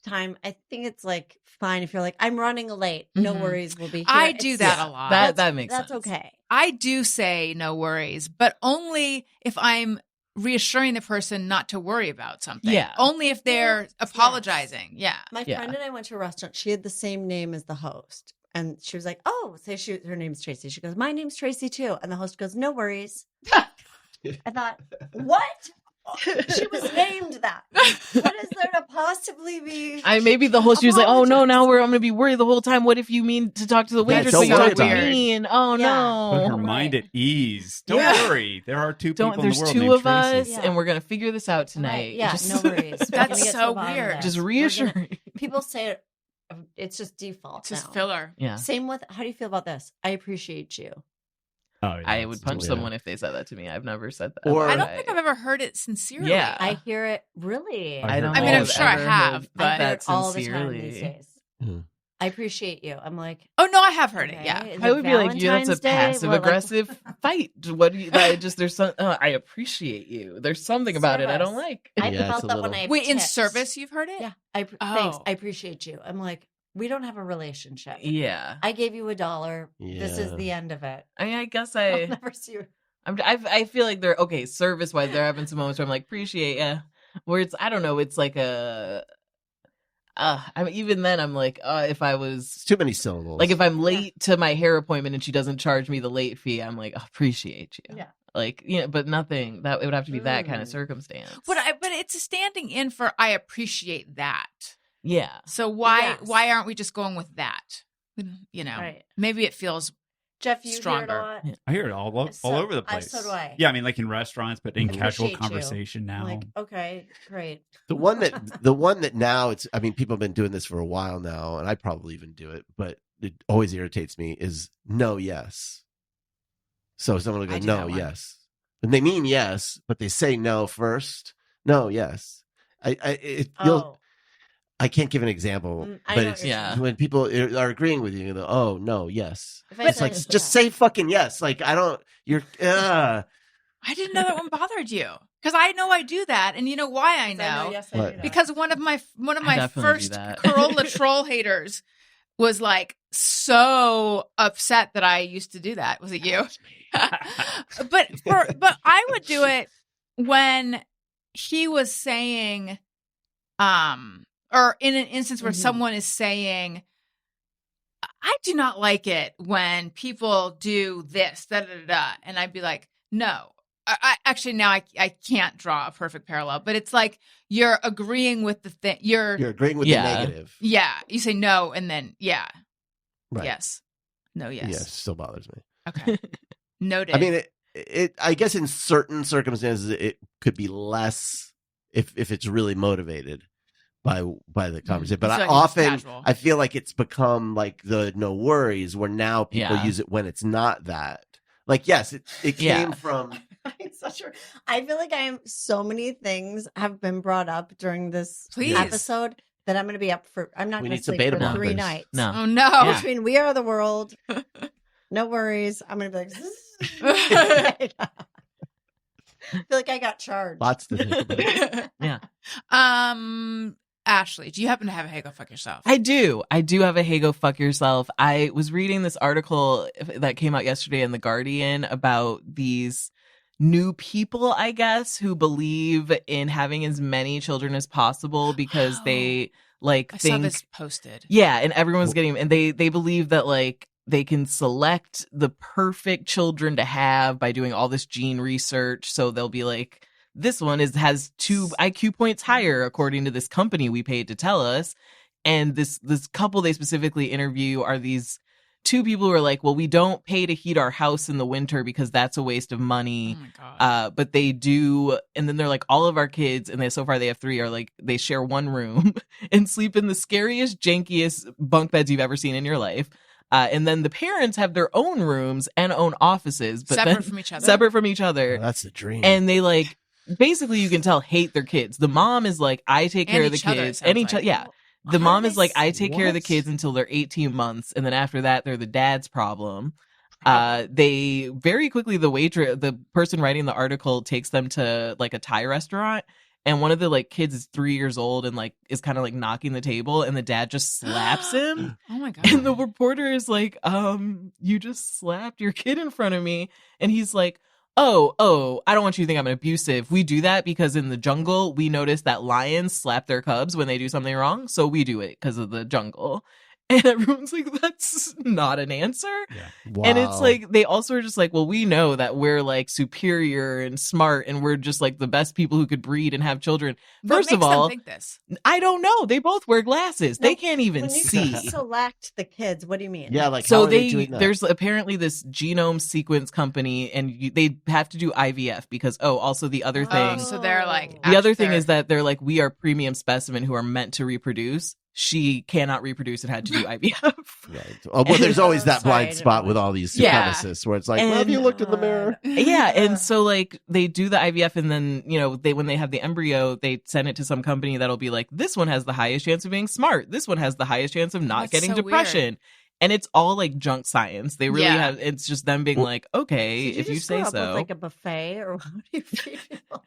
time I think it's like fine if you're like, I'm running late, no Mhm. worries, we'll be here. I do It's- that a lot. That makes That's sense. okay. I do say no worries, but only if I'm reassuring the person not to worry about something. Yeah. Only if they're Yes. apologizing. Yeah. My Yeah. friend and I went to a restaurant. She had the same name as the host. And she was like, oh, her name's Tracy. She goes, my name's Tracy too. And the host goes, no worries. I thought, what? She was named that. What is there to possibly be? Maybe the whole, she was like, oh no, now I'm going to be worried the whole time. What if you mean to talk to the waitress, don't but you worry talk to about it. me? And oh Put her no. mind at ease. Don't worry. There are two people in the There's world two named of Tracy. us, and we're going to figure this out tonight. Right. Yeah, Just- no worries. That's so weird. Just reassuring. People say it. It's just default. It's just now. filler. Yeah. Same with, how do you feel about this? I appreciate you. Oh, yeah, I would punch yeah. someone if they said that to me. I've never said that. Or- I don't think I've ever heard it sincerely. Yeah. I hear it really. I don't I mean, know I'm if sure I ever have, heard but I hear that it all the time these sincerely. days. Hmm. I appreciate you. I'm like, Oh no, I have heard it. okay, Yeah. is I it would be like, you know, it's a Valentine's Day? passive What, like- aggressive fight. What do you? There's some. I appreciate you. There's something about it I don't Service. like. I Yeah, felt it's a that when little- I Wait, in tipped. service you've heard it? Yeah. Thanks. Oh. I appreciate you. I'm like, we don't have a relationship. Yeah. I gave you $1. This is Yeah. the end of it. I mean, I guess I'll never see you. I feel like they're okay service wise. They're having some moments where I'm like, appreciate ya. Where it's, I don't know, it's like a. I mean, even then, I'm like, if I was It's too many syllables. like, if I'm late to my hair appointment and she doesn't charge me the late fee, I'm like, appreciate you. Yeah. Like, you know, but nothing that it would have to be that kind of Mm. circumstance. But it's a standing in for I appreciate that. Yeah. So Yes. why aren't we just going with that? You know, Right. maybe it feels Jeff, you Stronger. hear it a lot. Yeah. I hear it all over the place. So do I. Yeah, I mean, like in restaurants, but in I casual appreciate you. conversation now. I'm like, okay, great. the one that now it's, I mean, people have been doing this for a while now, and I probably even do it, but it always irritates me is no, yes. So someone will I go, do no, that one. yes. And they mean yes, but they say no first. No, yes. It feels, Oh, I can't give an example, I but know what it's you're Yeah. saying. when people are agreeing with you, they go, oh, no, yes. If I It's said like, yes, just yeah. say fucking yes. Like, I don't, you're, I didn't know that one bothered you. Because I know I do that, and you know why I know? Yes, What? I do that. Because one of my definitely do first that. Corolla troll haters was like so upset that I used to do that. Was it you? but I would do it when he was saying, or in an instance where Mhm. someone is saying, I do not like it when people do this, da da da, da. And I'd be like, no. I actually now I can't draw a perfect parallel, but it's like you're agreeing with the thing. You're agreeing with Yeah. the negative. yeah. You say no, and then yeah, Right. yes, no, yes, Yes, still bothers me. okay, noted. I mean, I guess in certain circumstances, it could be less if it's really motivated by the conversation. But I I feel like it's often, casual. I feel like it's become like the no worries, where now people Yeah. use it when it's not that. Like, yes, it came Yeah. from. It's so true. I feel like so many things have been brought up during this Please. episode that I'm going to be up for. I'm not We going need to some sleep beta for 3 blockers. nights. No. oh no, Yeah. Between We Are the World, no worries. I'm going to be like, I feel like I got charged. Lots to think about. Yeah. Ashley, do you happen to have a hey go fuck yourself? I do have a hey go fuck yourself. I was reading this article that came out yesterday in The Guardian about these new people, I guess, who believe in having as many children as possible because they like I think saw this posted. yeah, and everyone's getting, and they believe that like they can select the perfect children to have by doing all this gene research. So they'll be like, this one has 2 IQ points higher according to this company we paid to tell us. And this couple they specifically interview are these 2 people who are like, well, we don't pay to heat our house in the winter because that's a waste of money. Oh my god. But they do, and then they're like, all of our kids, and so far they have 3, are like, they share one room and sleep in the scariest, jankiest bunk beds you've ever seen in your life. And then the parents have their own rooms and own offices, but Separate then from each other. separate from each other. Oh, that's the dream. And they like, basically you can tell hate their kids. The mom is like, I take And care of the each other, it kids. sounds And each like. yeah. How The mom do is they like, I s- take care of the what? kids until they're 18 months. And then after that, they're the dad's problem. They very quickly, the person writing the article takes them to like a Thai restaurant. And one of the like kids is 3 years old and like is kind of like knocking the table, and the dad just slaps him. Oh my god. And the reporter is like, you just slapped your kid in front of me. And he's like, oh, I don't want you to think I'm abusive. We do that because in the jungle, we notice that lions slap their cubs when they do something wrong. So we do it because of the jungle. And everyone's like, that's not an answer. Yeah. Wow. And it's like, they also are just like, well, we know that we're like superior and smart and we're just like the best people who could breed and have children. First of all, think this? I don't know. They both wear glasses. No, they can't even when you see. select the kids, what do you mean? Yeah, like So how are they doing that? there's apparently this genome sequence company and they have to do IVF because, also the other thing. So they're like, The other thing is that they're like, we are premium specimen who are meant to reproduce. She cannot reproduce and had to do IVF. Right. Oh, well, there's always that Sorry, I blind didn't spot know. with all these Yeah. supremacists where it's like, well, have you looked in the mirror? Yeah. And so like they do the IVF and then, when they have the embryo, they send it to some company that'll be like, this one has the highest chance of being smart. This one has the highest chance of not That's getting so depression. weird. And it's all like junk science. They really Yeah. have, it's just them being like, okay, Did if you just say grow up so. with, like a buffet or what do you feel?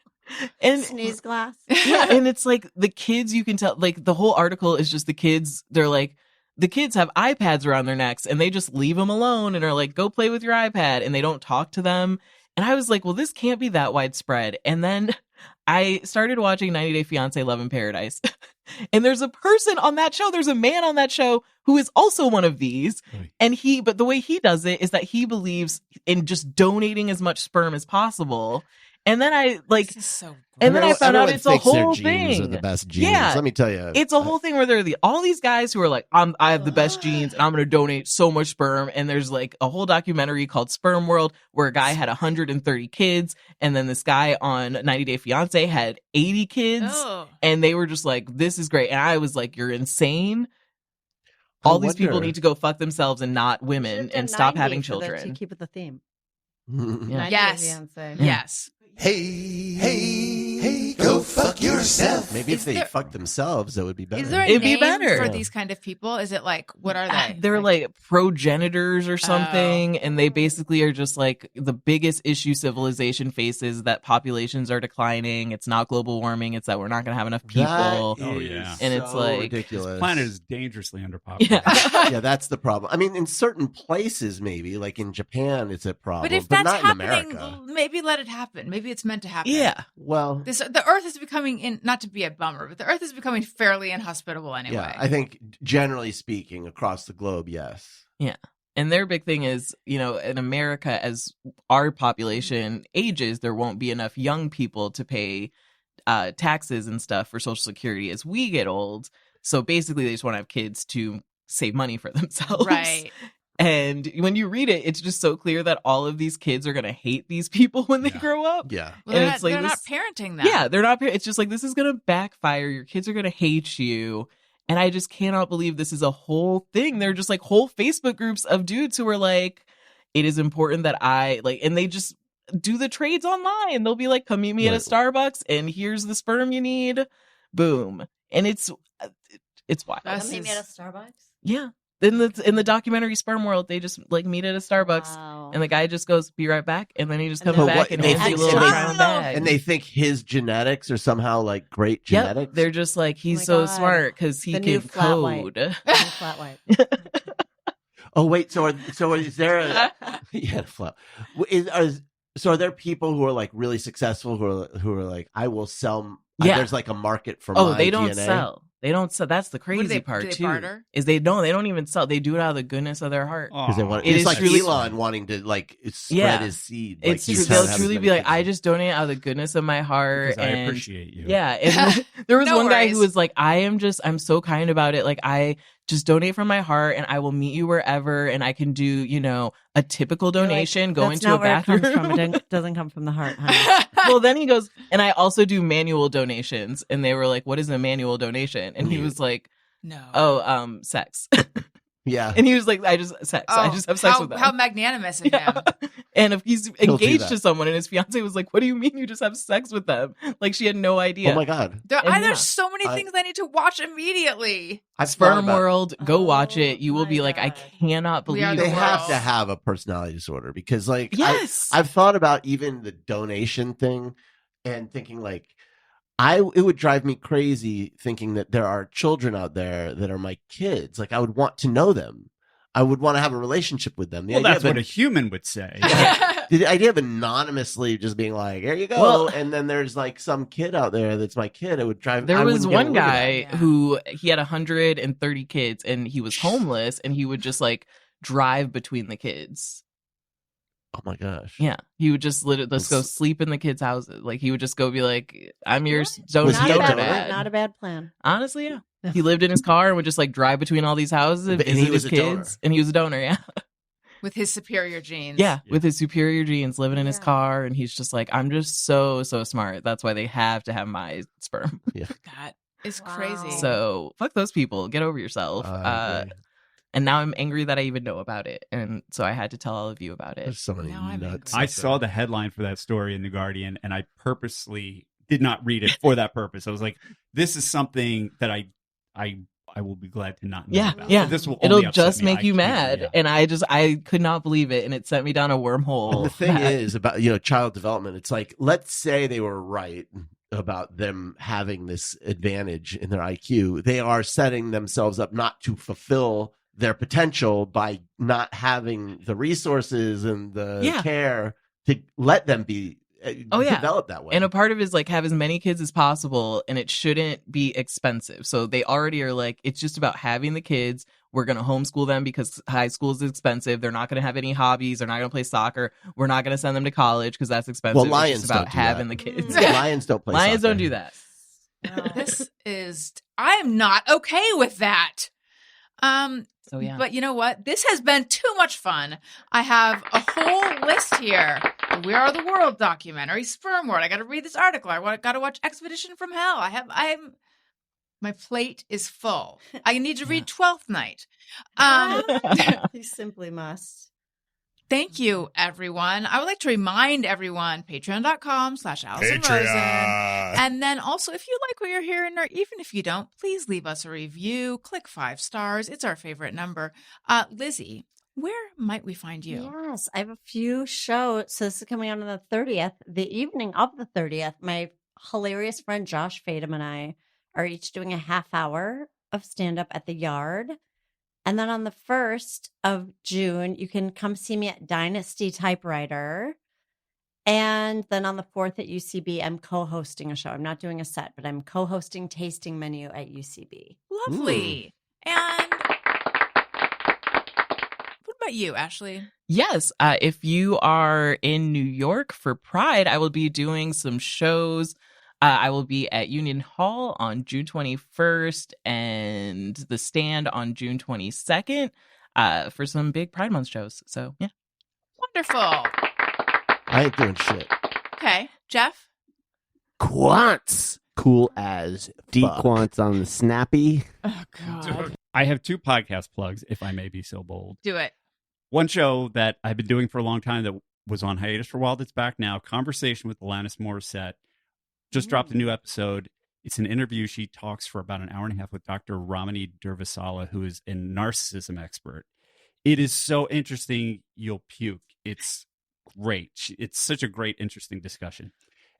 And Sneeze glass. yeah, and it's like the kids, you can tell, like the whole article is just the kids. They're like, the kids have iPads around their necks and they just leave them alone and are like, go play with your iPad, and they don't talk to them. And I was like, well, this can't be that widespread. And then I started watching 90 Day Fiancé Love in Paradise. And there's a person on that show, there's a man on that show who is also one of these. Right. And but the way he does it is that he believes in just donating as much sperm as possible. And then I like, This is so and then I found out Everyone it's a thinks their whole genes thing. are the best genes. Yeah. Let me tell you. It's a whole thing where there are all these guys who are like, I have the best genes and I'm going to donate so much sperm. And there's like a whole documentary called Sperm World where a guy had 130 kids. And then this guy on 90 Day Fiancé had 80 kids. Oh. And they were just like, this is great. And I was like, you're insane. All these people need to go fuck themselves and not women and stop having children. To keep with the theme. Yeah. 90 Day Yes. Fiancé. Yes. Hey, go fuck yourself. Maybe if Is they there- fuck themselves, that would be better. Is there a It'd be name better. for Yeah. these kind of people? Is it like, what are they? They're like progenitors or something, and they basically are just like the biggest issue civilization faces that populations are declining. It's not global warming; it's that we're not going to have enough people. That Oh, is yeah. And it's so like- ridiculous. This planet is dangerously underpopulated. Yeah. Yeah, that's the problem. I mean, in certain places, maybe like in Japan, it's a problem, But if that's not happening, in America. maybe let it happen. Maybe it's meant to happen. Yeah. Well, The Earth is becoming, not to be a bummer, but the Earth is becoming fairly inhospitable anyway. yeah, I think generally speaking, across the globe, yes. And their big thing is, in America, as our population ages, there won't be enough young people to pay taxes and stuff for Social Security as we get old. So basically, they just want to have kids to save money for themselves. Right. And when you read it, it's just so clear that all of these kids are going to hate these people when they Yeah. grow up. Yeah. Well, they're, And not, it's like they're not this- parenting them. Yeah, they're not. It's just like, this is going to backfire. Your kids are going to hate you. And I just cannot believe this is a whole thing. They're just like whole Facebook groups of dudes who are like, it is important that and they just do the trades online. They'll be like, come meet me at a Right. Starbucks and here's the sperm you need. Boom. And it's wild. That's- Come meet me at a Starbucks. Yeah. In the documentary Sperm World, they just like meet at a Starbucks. Wow. And the guy just goes, be right back. And then he just And comes then- back But and what- hands you a they- little they- brown bag. And they think his genetics are somehow like great Yep, genetics. they're just like, he's my so God. smart because he The new can flat white. code. Flat white. Oh wait, so is there a yeah flat? So are there people who are like really successful who are like, I will sell? Yeah. There's like a market for Oh, my they don't DNA? sell. They don't sell. That's the crazy they- part do they too. barter? Is they don't even sell. They do it out of the goodness of their heart. Because they want. It It's is like truly- Elon wanting to like spread Yeah. his seed. It's like, true. he's trying They'll to have truly as be many like, kids. I just donate out of the goodness of my heart. Because I And appreciate you. yeah, and there was No one guy worries. who was like, I'm so kind about it. Like, I just donate from my heart, and I will meet you wherever, and I can do, a typical donation, go That's into a not where it comes bathroom. from. It doesn't come from the heart, honey. Well, then he goes, and I also do manual donations, and they were like, what is a manual donation? And he was like, No. sex. Yeah. And he was like, I just have sex with them. How magnanimous of Yeah. him. And if he's He'll do engaged that. to someone and his fiance was like, what do you mean you just have sex with them? Like, she had no idea. Oh my god. There's yeah. so many things I need to watch immediately. I've thought Sperm about- World, go Oh watch it. You will my be like, I God. cannot We are believe the They have world. to have a personality disorder because, like, Yes. I've thought about even the donation thing and thinking like, it would drive me crazy thinking that there are children out there that are my kids. Like, I would want to know them. I would want to have a relationship with them. The Well, idea that's of what a human would say. The idea of anonymously just being like, here you go. Well, and then there's like some kid out there that's my kid. It would drive. There I was wouldn't get a one look at guy that. who he had 130 kids and he was homeless and he would just like drive between the kids. Oh my gosh. Yeah. He would just let's go sleep in the kids' houses. Like he would just go be like, I'm your Was donor he a donor? dad. Not a bad plan. Honestly, yeah. He lived in his car and would just like drive between all these houses and And he visit was his a donor. kids. And he was a donor, yeah. With his superior genes. Yeah, with his superior genes, living in his car, and he's just like, I'm just so smart. That's why they have to have my sperm. Yeah. That is crazy. So fuck those people. Get over yourself. And now I'm angry that I even know about it, and so I had to tell all of you about it. There's so many nuts. I saw the headline for that story in The Guardian, and I purposely did not read it for that purpose. I was like, this is something that I will be glad to not know about. Yeah. This will It'll only upset just me. make you mad. And I could not believe it. And it sent me down a wormhole. And the thing is about, child development. It's like, let's say they were right about them having this advantage in their IQ. They are setting themselves up not to fulfill their potential by not having the resources and the care to let them be develop that way. And a part of it is like have as many kids as possible, and it shouldn't be expensive. So they already are like, it's just about having the kids. We're going to homeschool them because high school is expensive. They're not going to have any hobbies. They're not going to play soccer. We're not going to send them to college because that's expensive. Well, lions it's just about don't do having that. the kids. Lions don't play Lions soccer. don't do that. I am not okay with that. So yeah. But you know what? This has been too much fun. I have a whole list here. The We Are the World documentary, Sperm World. I got to read this article. I got to watch Expedition from Hell. My plate is full. I need to read 12th Night. You simply must. Thank you, everyone. I would like to remind everyone, patreon.com/AllisonRosen. And then also, if you like what you're hearing, or even if you don't, please leave us a review. Click 5 stars. It's our favorite number. Lizzy, where might we find you? Yes, I have a few shows. So this is coming out on the 30th. The evening of the 30th, my hilarious friend Josh Fadem and I are each doing a half hour of stand-up at the Yard. And then on the 1st of June, you can come see me at Dynasty Typewriter. And then on the 4th at UCB, I'm co-hosting a show. I'm not doing a set, but I'm co-hosting Tasting Menu at UCB. Lovely. And what about you, Ashley? Yes. If you are in New York for Pride, I will be doing some shows. I will be at Union Hall on June 21st and The Stand on June 22nd for some big Pride Month shows. So, yeah. Wonderful. I ain't doing shit. Okay. Jeff? Quants. Cool as fuck. D-quants on the snappy. Oh, God. I have 2 podcast plugs, if I may be so bold. Do it. One show that I've been doing for a long time that was on hiatus for a while that's back now, Conversation with Alanis Morissette. Just dropped a new episode. It's an interview. She talks for about an hour and a half with Dr. Ramani Durvasala, who is a narcissism expert. It is so interesting, you'll puke. It's great. It's such a great, interesting discussion.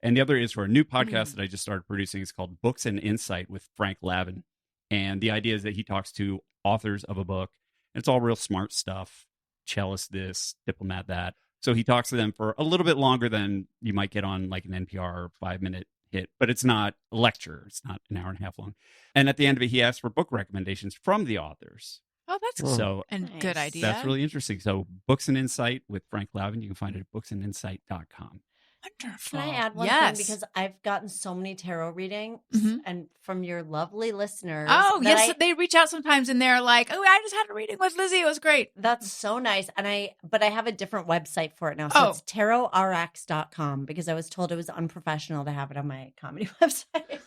And the other is for a new podcast that I just started producing. It's called Books and Insight with Frank Lavin. And the idea is that he talks to authors of a book. And it's all real smart stuff. Cellist this, diplomat that. So he talks to them for a little bit longer than you might get on like an NPR 5-minute hit, but it's not a lecture. It's not an hour and a half long. And at the end of it, he asks for book recommendations from the authors. Oh, that's so good idea. That's really interesting. So Books and Insight with Frank Lavin, you can find it at booksandinsight.com. Wonderful. Can I add one thing? Because I've gotten so many tarot readings and from your lovely listeners. Oh, yes. They reach out sometimes and they're like, oh, I just had a reading with Lizzy. It was great. That's so nice. But I have a different website for it now. So it's tarotrx.com because I was told it was unprofessional to have it on my comedy website.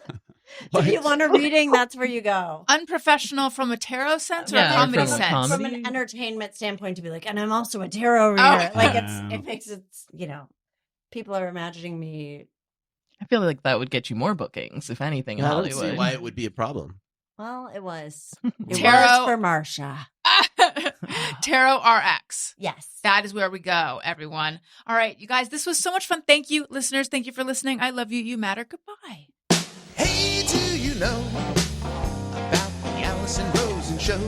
If you want a reading, that's where you go. Unprofessional from a tarot sense or a comedy sense? From an entertainment standpoint to be like, and I'm also a tarot reader. Like it makes it, people are imagining me. I feel like that would get you more bookings, if anything, in Hollywood. I don't see why it would be a problem. Well, it was. Tarot was for Marsha. Tarot RX. Yes. That is where we go, everyone. All right, you guys, this was so much fun. Thank you, listeners. Thank you for listening. I love you. You matter. Goodbye. Hey, do you know about the Allison Rosen show?